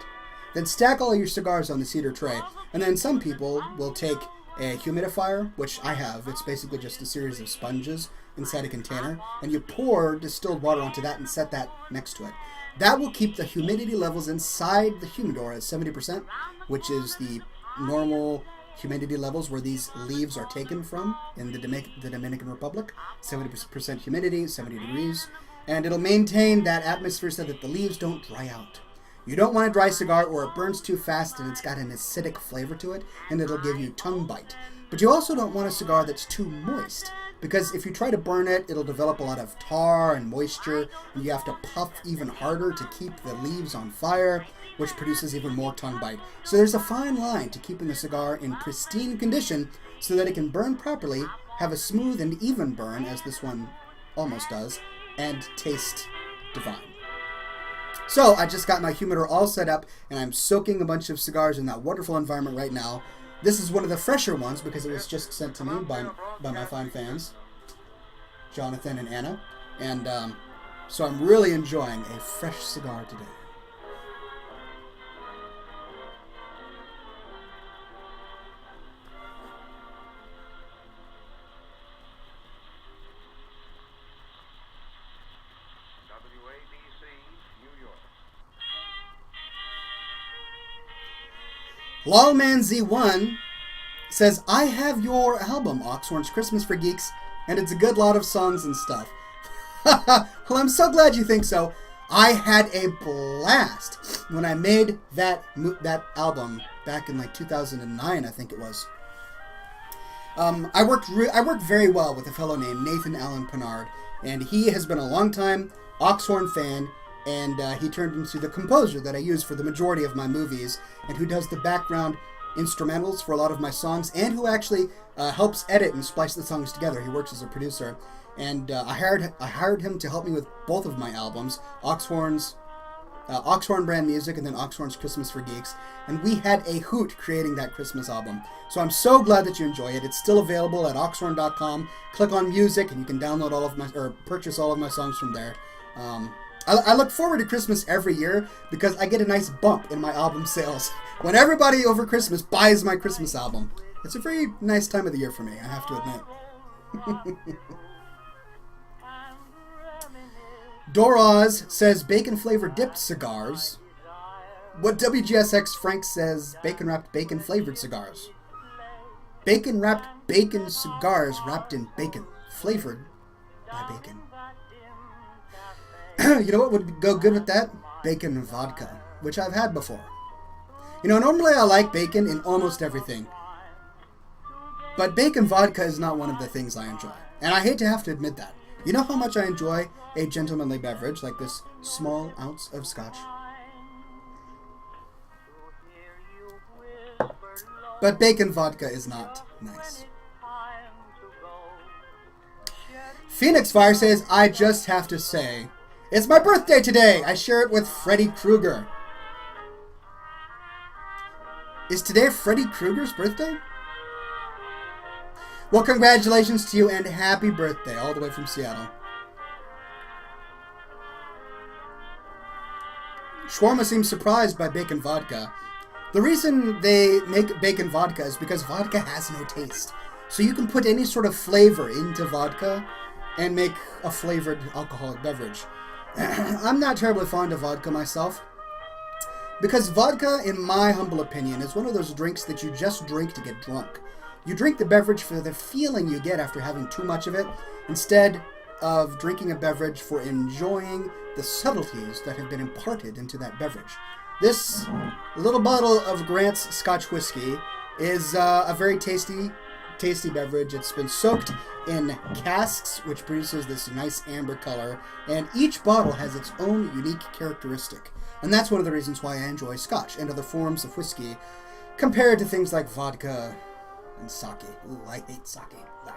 Then stack all your cigars on the cedar tray. And then some people will take a humidifier, which I have. It's basically just a series of sponges inside a container, and you pour distilled water onto that and set that next to it. That will keep the humidity levels inside the humidor at 70%, which is the normal humidity levels where these leaves are taken from in the Dominican Republic. 70% humidity, 70 degrees, and it'll maintain that atmosphere so that the leaves don't dry out. You don't want a dry cigar or it burns too fast and it's got an acidic flavor to it and it'll give you tongue bite. But you also don't want a cigar that's too moist, because if you try to burn it, it'll develop a lot of tar and moisture, and you have to puff even harder to keep the leaves on fire, which produces even more tongue bite. So there's a fine line to keeping a cigar in pristine condition so that it can burn properly, have a smooth and even burn, as this one almost does, and taste divine. So I just got my humidor all set up, and I'm soaking a bunch of cigars in that wonderful environment right now. This is one of the fresher ones because it was just sent to me by my fine fans, Jonathan and Anna. And so I'm really enjoying a fresh cigar today. Lawman Z1 says, I have your album, Oxhorn's Christmas for Geeks, and it's a good lot of songs and stuff. Well, I'm so glad you think so. I had a blast when I made that album back in like 2009, I think it was. I worked very well with a fellow named Nathan Allen Pinard, and he has been a long-time Oxhorn fan, and he turned into the composer that I use for the majority of my movies, and who does the background instrumentals for a lot of my songs, and who actually helps edit and splice the songs together. He works as a producer, and I hired him to help me with both of my albums, Oxhorn brand music, and then Oxhorn's Christmas for Geeks, and we had a hoot creating that Christmas album. So I'm so glad that you enjoy it. It's still available at oxhorn.com. Click on music, and you can download purchase all of my songs from there. I look forward to Christmas every year because I get a nice bump in my album sales when everybody over Christmas buys my Christmas album. It's a very nice time of the year for me, I have to admit. Doroz says bacon-flavored dipped cigars. What WGSX Frank says bacon-wrapped bacon-flavored cigars. Bacon-wrapped bacon cigars wrapped in bacon, flavored by bacon. You know what would go good with that? Bacon and vodka, which I've had before. You know, normally I like bacon in almost everything, but bacon vodka is not one of the things I enjoy. And I hate to have to admit that. You know how much I enjoy a gentlemanly beverage like this small ounce of Scotch? But bacon vodka is not nice. Phoenix Fire says, I just have to say, it's my birthday today! I share it with Freddy Krueger. Is today Freddy Krueger's birthday? Well, congratulations to you and happy birthday, all the way from Seattle. Shawarma seems surprised by bacon vodka. The reason they make bacon vodka is because vodka has no taste. So you can put any sort of flavor into vodka and make a flavored alcoholic beverage. I'm not terribly fond of vodka myself, because vodka, in my humble opinion, is one of those drinks that you just drink to get drunk. You drink the beverage for the feeling you get after having too much of it, instead of drinking a beverage for enjoying the subtleties that have been imparted into that beverage. This little bottle of Grant's Scotch whiskey is a very tasty beverage. It's been soaked in casks, which produces this nice amber color, and each bottle has its own unique characteristic. And that's one of the reasons why I enjoy Scotch and other forms of whiskey compared to things like vodka and sake. Ooh, I hate sake. Blah.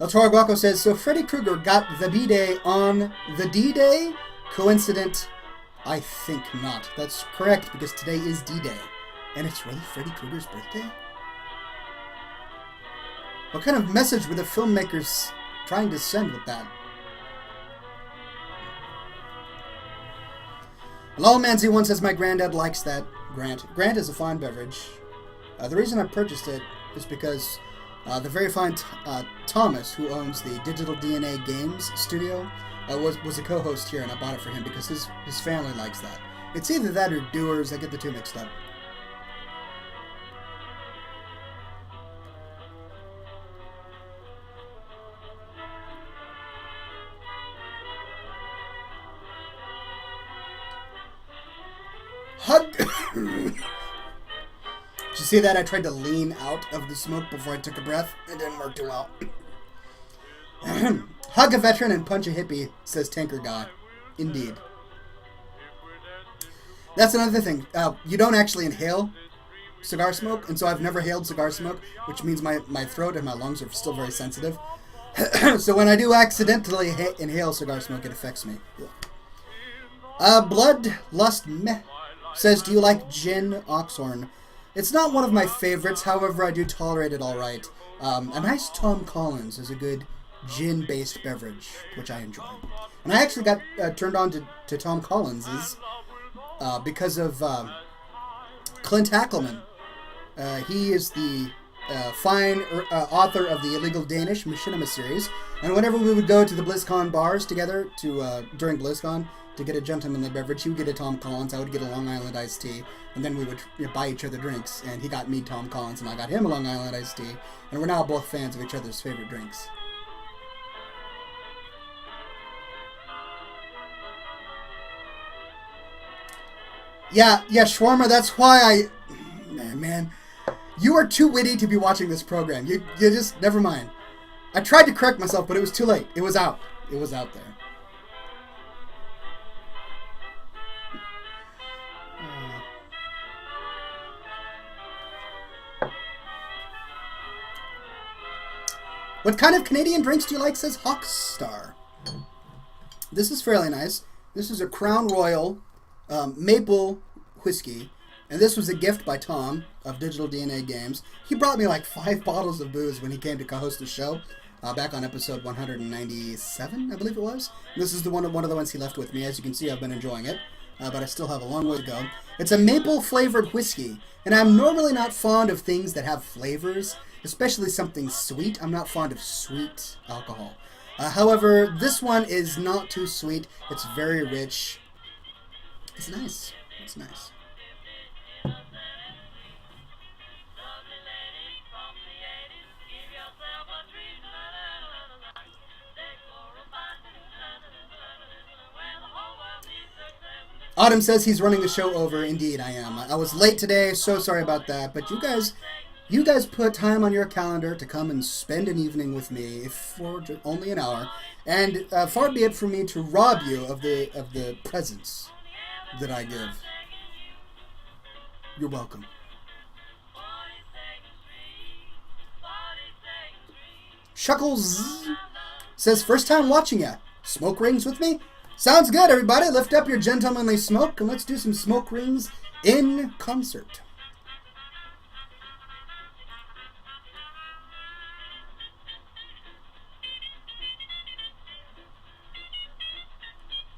El Toro Guaco says, so Freddy Krueger got the B-Day on the D-Day? Coincident? I think not. That's correct, because today is D-Day. And it's really Freddy Krueger's birthday? What kind of message were the filmmakers trying to send with that? Hello, Manzi1 says my granddad likes that. Grant is a fine beverage. The reason I purchased it is because the very fine Thomas, who owns the Digital DNA Games studio, was a co-host here, and I bought it for him because his family likes that. It's either that or Doers. I get the two mixed up. Hug. Did you see that? I tried to lean out of the smoke before I took a breath. It didn't work too well. Hug a veteran and punch a hippie, says Tanker Guy. Indeed. That's another thing. You don't actually inhale cigar smoke, and so I've never inhaled cigar smoke, which means my throat and my lungs are still very sensitive. So when I do accidentally inhale cigar smoke, it affects me. Bloodlust Meh says, do you like gin Oxhorn? It's not one of my favorites, however, I do tolerate it all right. A nice Tom Collins is a good gin-based beverage, which I enjoy. And I actually got turned on to Tom Collins's because of Clint Hackelman. He is the fine author of the Illegal Danish Machinima series, and whenever we would go to the BlizzCon bars together during BlizzCon to get a gentlemanly beverage, he would get a Tom Collins, I would get a Long Island iced tea, and then we would buy each other drinks, and he got me Tom Collins, and I got him a Long Island iced tea, and we're now both fans of each other's favorite drinks. Yeah, Shawarma, that's why Man, you are too witty to be watching this program. You just, never mind. I tried to correct myself, but it was too late. It was out. It was out there. What kind of Canadian drinks do you like, says Hawkstar. This is fairly nice. This is a Crown Royal maple whiskey, and this was a gift by Tom of Digital DNA Games. He brought me like 5 bottles of booze when he came to co-host the show back on episode 197, I believe it was. This is one of the ones he left with me. As you can see, I've been enjoying it, but I still have a long way to go. It's a maple-flavored whiskey, and I'm normally not fond of things that have flavors, especially something sweet. I'm not fond of sweet alcohol. However, this one is not too sweet. It's very rich. It's nice. It's nice. Autumn says he's running the show over. Indeed, I am. I was late today, so sorry about that. But you guys put time on your calendar to come and spend an evening with me for only an hour, and far be it from me to rob you of the presents that I give. You're welcome. Shuckles says, first time watching ya. Smoke rings with me? Sounds good, everybody. Lift up your gentlemanly smoke and let's do some smoke rings in concert.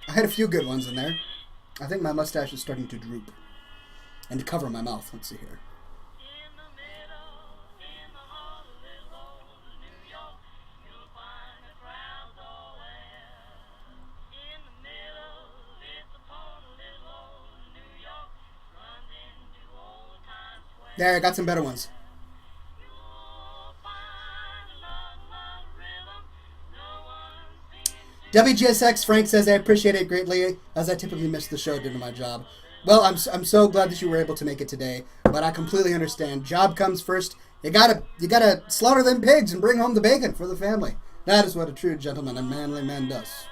I had a few good ones in there. I think my mustache is starting to droop and to cover my mouth. Let's see here. There, I got some better ones. WGSX Frank says, I appreciate it greatly, as I typically miss the show due to my job. Well, I'm so glad that you were able to make it today, but I completely understand. Job comes first. You gotta slaughter them pigs and bring home the bacon for the family. That is what a true gentleman and manly man does.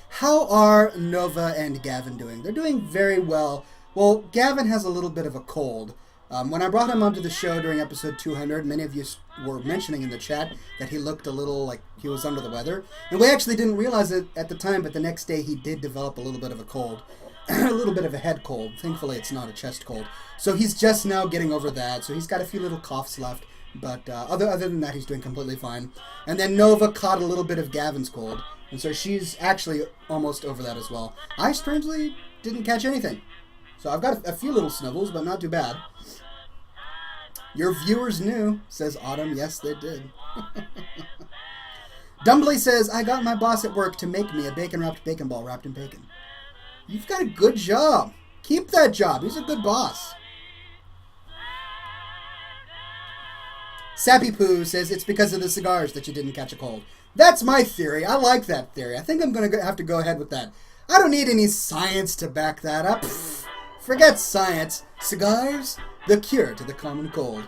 How are Nova and Gavin doing? They're doing very well. Well, Gavin has a little bit of a cold, When I brought him onto the show during episode 200, many of you were mentioning in the chat that he looked a little like he was under the weather. And we actually didn't realize it at the time, but the next day he did develop a little bit of a cold. A little bit of a head cold. Thankfully, it's not a chest cold. So he's just now getting over that. So he's got a few little coughs left. But other than that, he's doing completely fine. And then Nova caught a little bit of Gavin's cold. And so she's actually almost over that as well. I strangely didn't catch anything. So I've got a few little snivels, but not too bad. Your viewers knew, says Autumn. Yes, they did. Dumbly says, I got my boss at work to make me a bacon-wrapped bacon ball wrapped in bacon. You've got a good job. Keep that job. He's a good boss. Sappy Poo says, it's because of the cigars that you didn't catch a cold. That's my theory. I like that theory. I think I'm going to have to go ahead with that. I don't need any science to back that up. Pfft, forget science. Cigars, the cure to the common cold.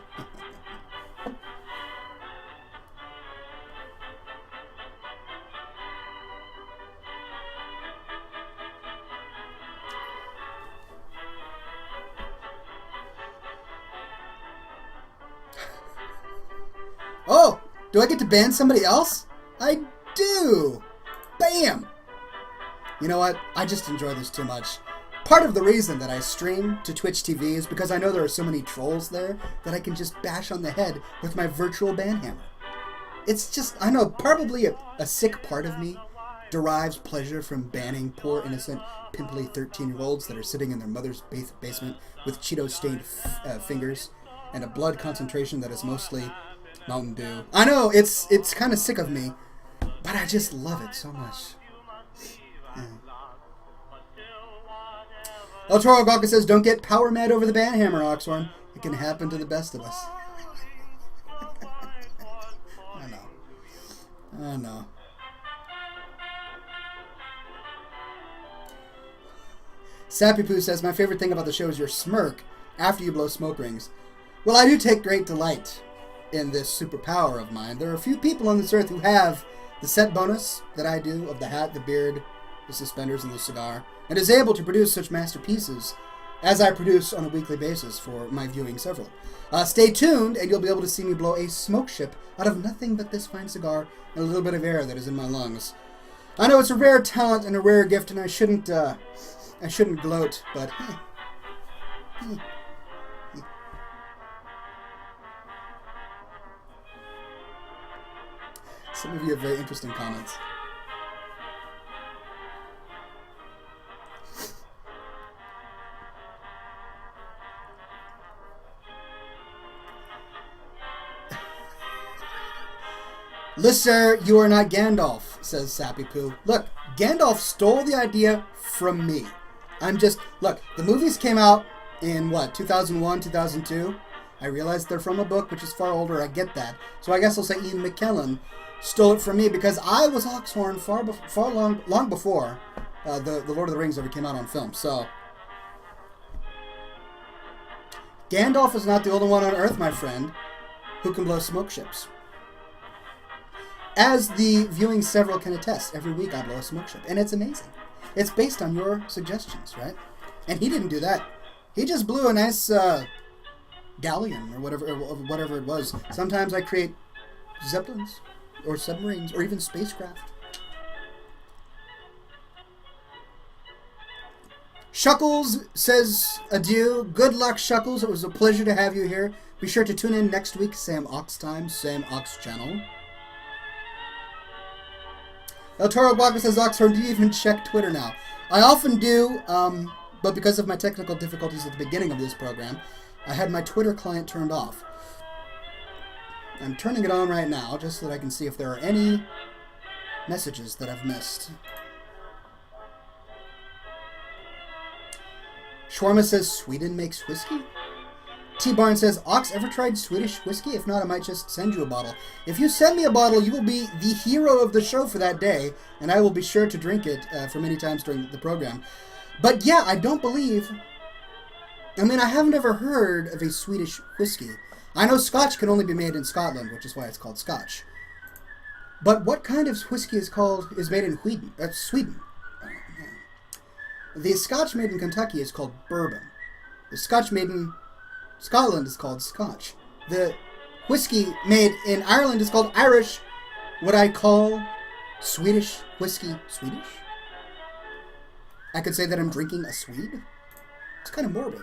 Oh, do I get to ban somebody else? I do. Bam. You know what? I just enjoy this too much. Part of the reason that I stream to Twitch TV is because I know there are so many trolls there that I can just bash on the head with my virtual ban hammer. It's just, I know, probably a sick part of me derives pleasure from banning poor, innocent, pimply 13-year-olds that are sitting in their mother's basement with Cheeto-stained fingers and a blood concentration that is mostly Mountain Dew. I know, it's kind of sick of me, but I just love it so much. Yeah. El Toro Gawka says, don't get power mad over the ban hammer, Oxhorn. It can happen to the best of us. I know. Sappy Poo says, my favorite thing about the show is your smirk after you blow smoke rings. Well, I do take great delight in this superpower of mine. There are a few people on this earth who have the set bonus that I do of the hat, the beard, the suspenders, and the cigar, and is able to produce such masterpieces as I produce on a weekly basis for my viewing several. Stay tuned, and you'll be able to see me blow a smoke ship out of nothing but this fine cigar and a little bit of air that is in my lungs. I know it's a rare talent and a rare gift, and I shouldn't gloat, but hey. Some of you have very interesting comments. Lister, you are not Gandalf, says Sappy Poo. Look, Gandalf stole the idea from me. Look, the movies came out in, 2001, 2002? I realize they're from a book, which is far older, I get that. So I guess I'll say Ian McKellen stole it from me because I was Oxhorn long before the Lord of the Rings ever came out on film. So Gandalf is not the only one on Earth, my friend, who can blow smoke ships. As the viewing several can attest, every week I blow a smoke ship, and it's amazing. It's based on your suggestions, right? And he didn't do that. He just blew a nice galleon or whatever it was. Sometimes I create zeppelins or submarines or even spacecraft. Shuckles says adieu. Good luck, Shuckles. It was a pleasure to have you here. Be sure to tune in next week. Sam Ox time, Sam Ox channel. El Toro Guaca says, Oxhorn, do you even check Twitter now? I often do, but because of my technical difficulties at the beginning of this program, I had my Twitter client turned off. I'm turning it on right now, just so that I can see if there are any messages that I've missed. Shawarma says, Sweden makes whiskey? T-Barn says, Ox, ever tried Swedish whiskey? If not, I might just send you a bottle. If you send me a bottle, you will be the hero of the show for that day, and I will be sure to drink it for many times during the program. But yeah, I don't believe... I mean, I haven't ever heard of a Swedish whiskey. I know Scotch can only be made in Scotland, which is why it's called Scotch. But what kind of whiskey is made in Sweden? Oh, man. The Scotch made in Kentucky is called bourbon. The Scotch made in Scotland is called Scotch. The whiskey made in Ireland is called Irish. Would I call Swedish whiskey Swedish? I could say that I'm drinking a Swede. It's kind of morbid.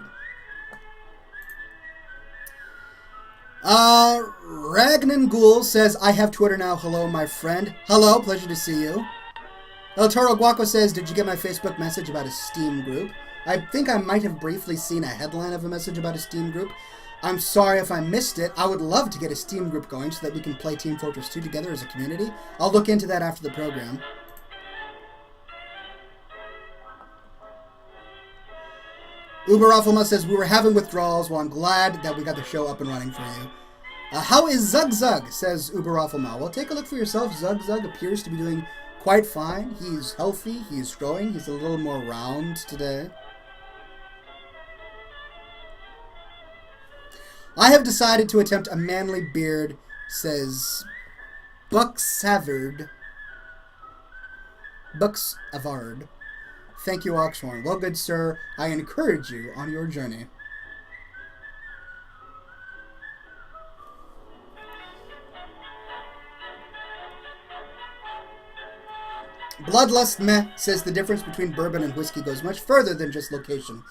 Ragnan Ghoul says, I have Twitter now. Hello, my friend. Hello, pleasure to see you. El Toro Guaco says, did you get my Facebook message about a Steam group? I think I might have briefly seen a headline of a message about a Steam group. I'm sorry if I missed it. I would love to get a Steam group going so that we can play Team Fortress 2 together as a community. I'll look into that after the program. Uber Alphama says, we were having withdrawals. Well, I'm glad that we got the show up and running for you. How is Zug Zug, says Uber Alphama. Well, take a look for yourself. Zug Zug appears to be doing quite fine. He's healthy. He's growing. He's a little more round today. I have decided to attempt a manly beard, says Bucks Savard. Bucks Avard. Thank you, Oxhorn. Well, good sir, I encourage you on your journey. Bloodlust Meh says the difference between bourbon and whiskey goes much further than just location.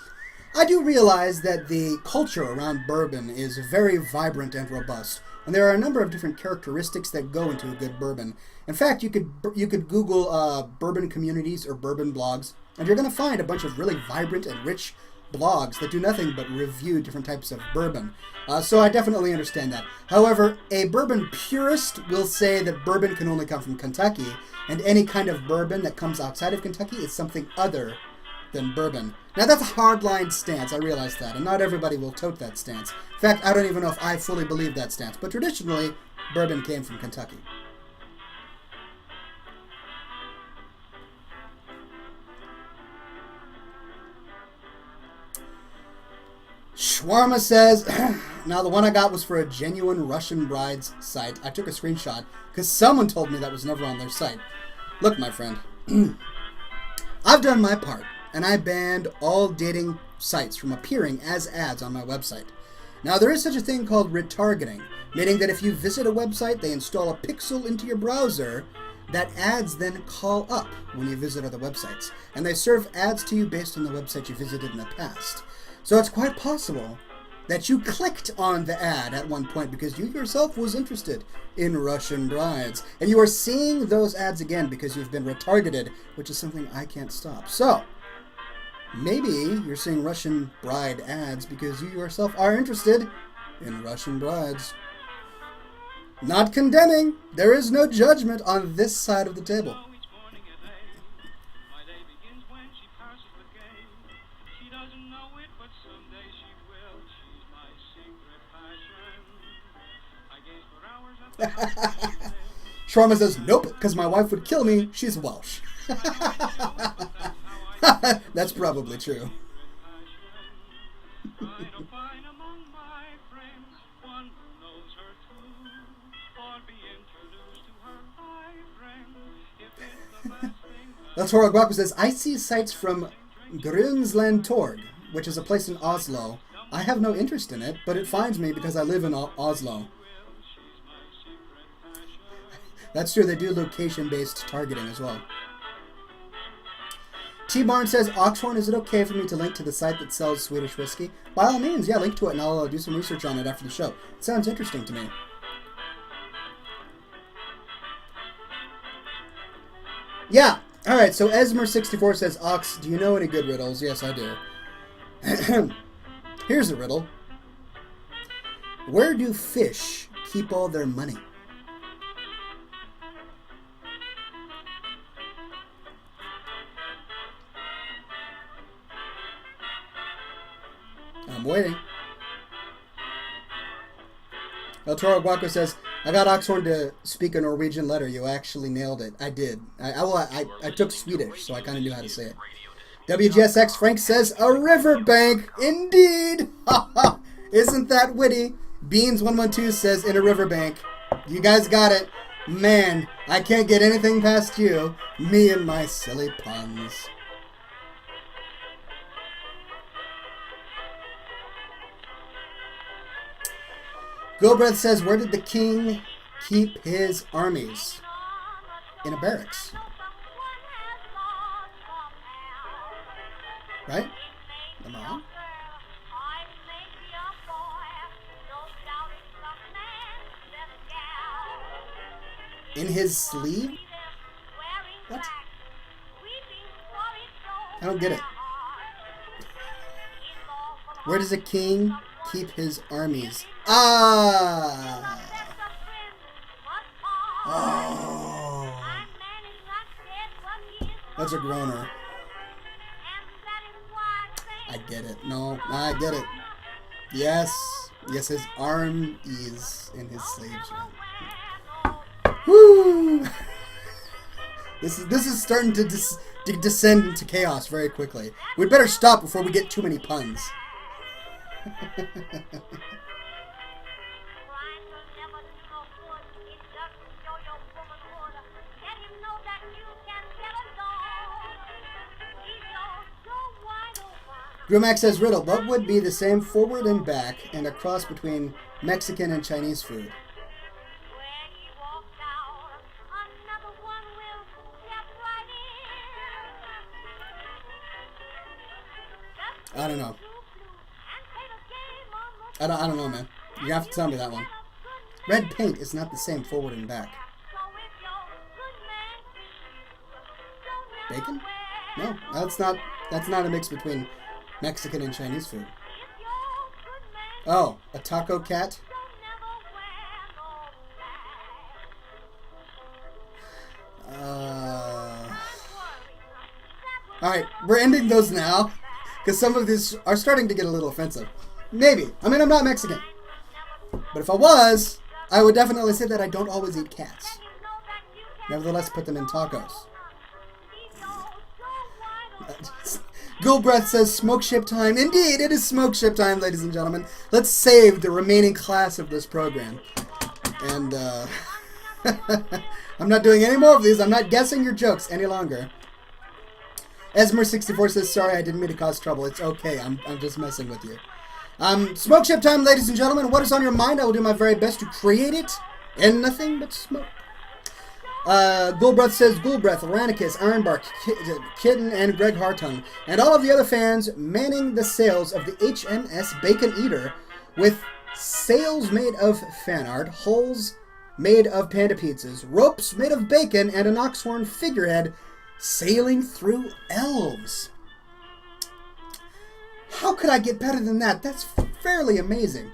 I do realize that the culture around bourbon is very vibrant and robust, and there are a number of different characteristics that go into a good bourbon. In fact, you could Google bourbon communities or bourbon blogs, and you're going to find a bunch of really vibrant and rich blogs that do nothing but review different types of bourbon. So I definitely understand that. However, a bourbon purist will say that bourbon can only come from Kentucky, and any kind of bourbon that comes outside of Kentucky is something other than bourbon. Now that's a hardline stance, I realize that, and not everybody will tote that stance. In fact, I don't even know if I fully believe that stance, but traditionally, bourbon came from Kentucky. Shawarma says, now the one I got was for a genuine Russian bride's site. I took a screenshot because someone told me that was never on their site. Look, my friend, I've done my part, and I banned all dating sites from appearing as ads on my website. Now, there is such a thing called retargeting, meaning that if you visit a website, they install a pixel into your browser that ads then call up when you visit other websites, and they serve ads to you based on the website you visited in the past. So it's quite possible that you clicked on the ad at one point because you yourself was interested in Russian brides. And you are seeing those ads again because you've been retargeted, which is something I can't stop. So, maybe you're seeing Russian bride ads because you yourself are interested in Russian brides. Not condemning. There is no judgment on this side of the table. Sharma says, nope, because my wife would kill me. She's Welsh. That's probably true. Latora Guapo says, I see sites from Grønsland Torg, which is a place in Oslo. I have no interest in it, but it finds me because I live in Oslo. That's true, they do location-based targeting as well. T-Barn says, Oxhorn, is it okay for me to link to the site that sells Swedish whiskey? By all means, yeah, link to it and I'll do some research on it after the show. It sounds interesting to me. Yeah, alright, so Esmer64 says, Ox, do you know any good riddles? Yes, I do. Here's a riddle. Where do fish keep all their money? I'm waiting. El Toro Guaco says, I got Oxhorn to speak a Norwegian letter. You actually nailed it. I did. I took Swedish, so I kind of knew how to say it. WGSX Frank says, a riverbank. Indeed. Isn't that witty? Beans112 says, in a riverbank. You guys got it. Man, I can't get anything past you. Me and my silly puns. Gilbreth says, where did the king keep his armies? In a barracks. Right? Am I wrong? In his sleeve? What? I don't get it. Where does a king keep his armies? Ah! Oh. That's a groaner. I get it. No, I get it. Yes. Yes, his arm is in his sleeves. Woo! This is starting to descend into chaos very quickly. We'd better stop before we get too many puns. Grumac says, Riddle, what would be the same forward and back and a cross between Mexican and Chinese food? I don't know. I don't know, man. You have to tell me that one. Red paint is not the same forward and back. Bacon? No, that's not a mix between Mexican and Chinese food. Oh, a taco cat? Alright, we're ending those now. Because some of these are starting to get a little offensive. Maybe. I mean, I'm not Mexican. But if I was, I would definitely say that I don't always eat cats. Nevertheless, put them in tacos. Gulbreath says smoke ship time. Indeed, it is smoke ship time, ladies and gentlemen. Let's save the remaining class of this program. And, I'm not doing any more of these. I'm not guessing your jokes any longer. Esmer64 says, sorry, I didn't mean to cause trouble. It's okay. I'm just messing with you. Smoke ship time, ladies and gentlemen. What is on your mind? I will do my very best to create it. And nothing but smoke. Gulbreath says, Gulbreath, Aranicus, Ironbark, Kitten, and Greg Hartung, and all of the other fans manning the sails of the HMS Bacon Eater with sails made of fan art, hulls made of panda pizzas, ropes made of bacon, and an Oxhorn figurehead sailing through elves. How could I get better than that? That's fairly amazing.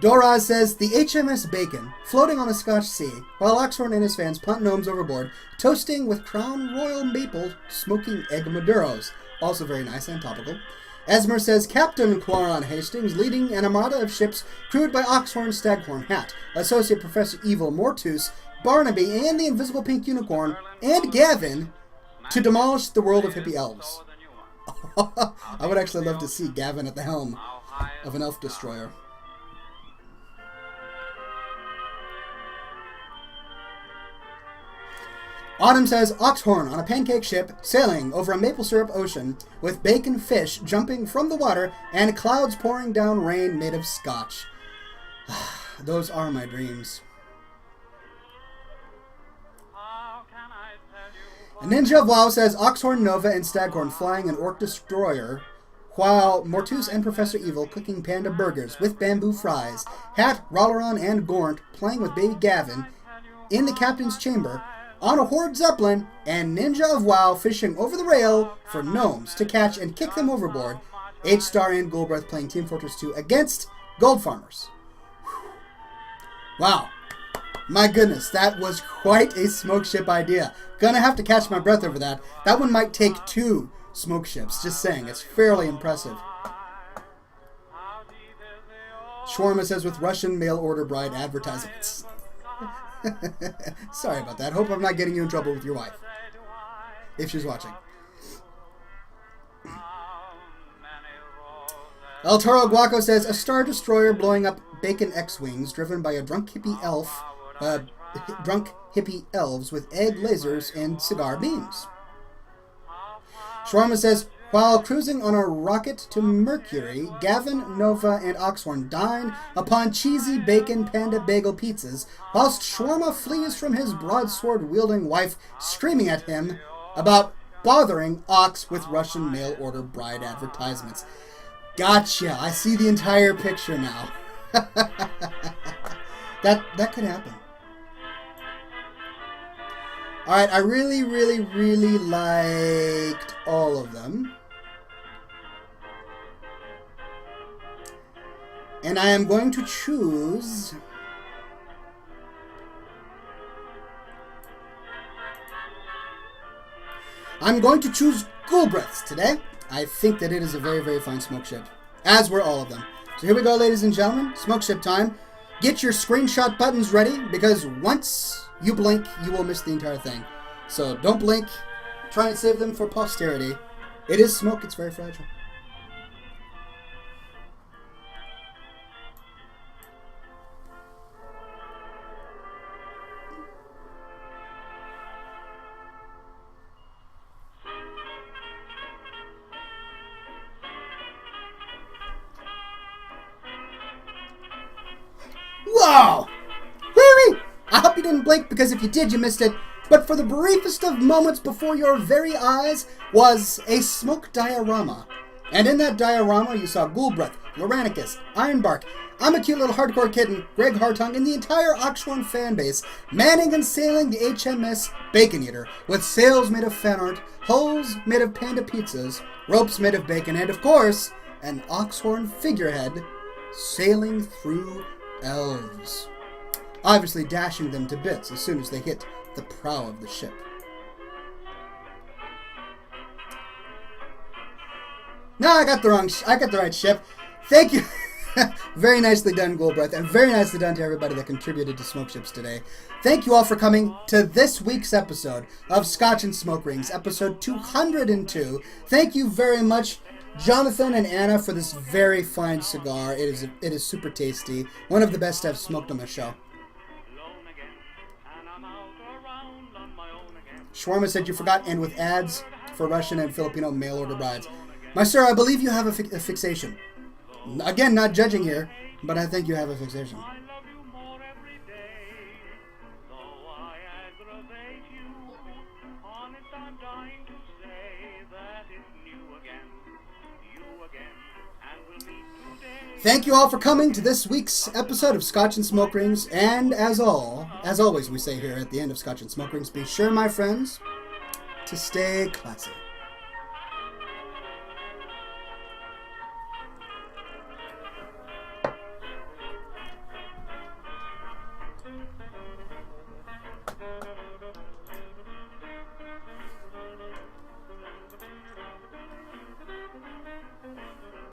Doraz says, the HMS Bacon, floating on a Scotch sea, while Oxhorn and his fans punt gnomes overboard, toasting with Crown Royal Maple, smoking egg Maduros. Also very nice and topical. Esmer says, Captain Quaron Hastings, leading an armada of ships crewed by Oxhorn Staghorn Hat, Associate Professor Evil Mortus, Barnaby, and the Invisible Pink Unicorn, and Gavin, to demolish the world of hippie elves. I would actually love to see Gavin at the helm of an elf destroyer. Autumn says, Oxhorn on a pancake ship sailing over a maple syrup ocean with bacon fish jumping from the water and clouds pouring down rain made of scotch. Those are my dreams. Ninja of WoW says, Oxhorn, Nova, and Staghorn flying an orc destroyer, while Mortus and Professor Evil cooking panda burgers with bamboo fries, Hat, Rolleron, and Gornt playing with baby Gavin in the captain's chamber, on a Horde Zeppelin, and Ninja of WoW fishing over the rail for gnomes to catch and kick them overboard. H-Star and Gulbreath playing Team Fortress 2 against Gold Farmers. Wow. My goodness, that was quite a smoke ship idea. Gonna have to catch my breath over that. That one might take 2 smoke ships. Just saying, it's fairly impressive. Shawarma says, with Russian mail order bride advertisements. Sorry about that. Hope I'm not getting you in trouble with your wife. If she's watching. El Toro Guaco says, a Star Destroyer blowing up Bacon X-Wings driven by a drunk hippie elves with egg lasers and cigar beams. Shawarma says, While cruising on a rocket to Mercury, Gavin, Nova, and Oxhorn dine upon cheesy bacon panda bagel pizzas, whilst Shawarma flees from his broadsword-wielding wife, screaming at him about bothering Ox with Russian mail-order bride advertisements. Gotcha! I see the entire picture now. That could happen. Alright, I really liked all of them. And I am going to choose... I'm going to choose Gulbreth's today. I think that it is a very fine smoke ship. As were all of them. So here we go, ladies and gentlemen. Smoke ship time. Get your screenshot buttons ready, because once you blink, you will miss the entire thing. So don't blink. Try and save them for posterity. It is smoke. It's very fragile. Whoa! Wee-wee! I hope you didn't blink, because if you did, you missed it. But for the briefest of moments before your very eyes was a smoke diorama. And in that diorama, you saw Gulbreth, Loranicus, Ironbark, I'm a Cute Little Hardcore Kitten, Greg Hartung, and the entire Oxhorn fanbase manning and sailing the HMS Bacon Eater with sails made of fan art, hulls made of panda pizzas, ropes made of bacon, and of course, an Oxhorn figurehead sailing through elves, obviously dashing them to bits as soon as they hit the prow of the ship. No, I got the right ship. Thank you. Very nicely done, Gulbreth, and very nicely done to everybody that contributed to Smoke Ships today. Thank you all for coming to this week's episode of Scotch and Smoke Rings, episode 202. Thank you very much, Jonathan and Anna, for this very fine cigar. It is super tasty. One of the best I've smoked on my show. Shawarma said you forgot end with ads for Russian and Filipino mail-order brides. My sir, I believe you have a fixation. Again, not judging here, but I think you have a fixation. Thank you all for coming to this week's episode of Scotch and Smoke Rings, and as always we say here at the end of Scotch and Smoke Rings, be sure, my friends, to stay classy.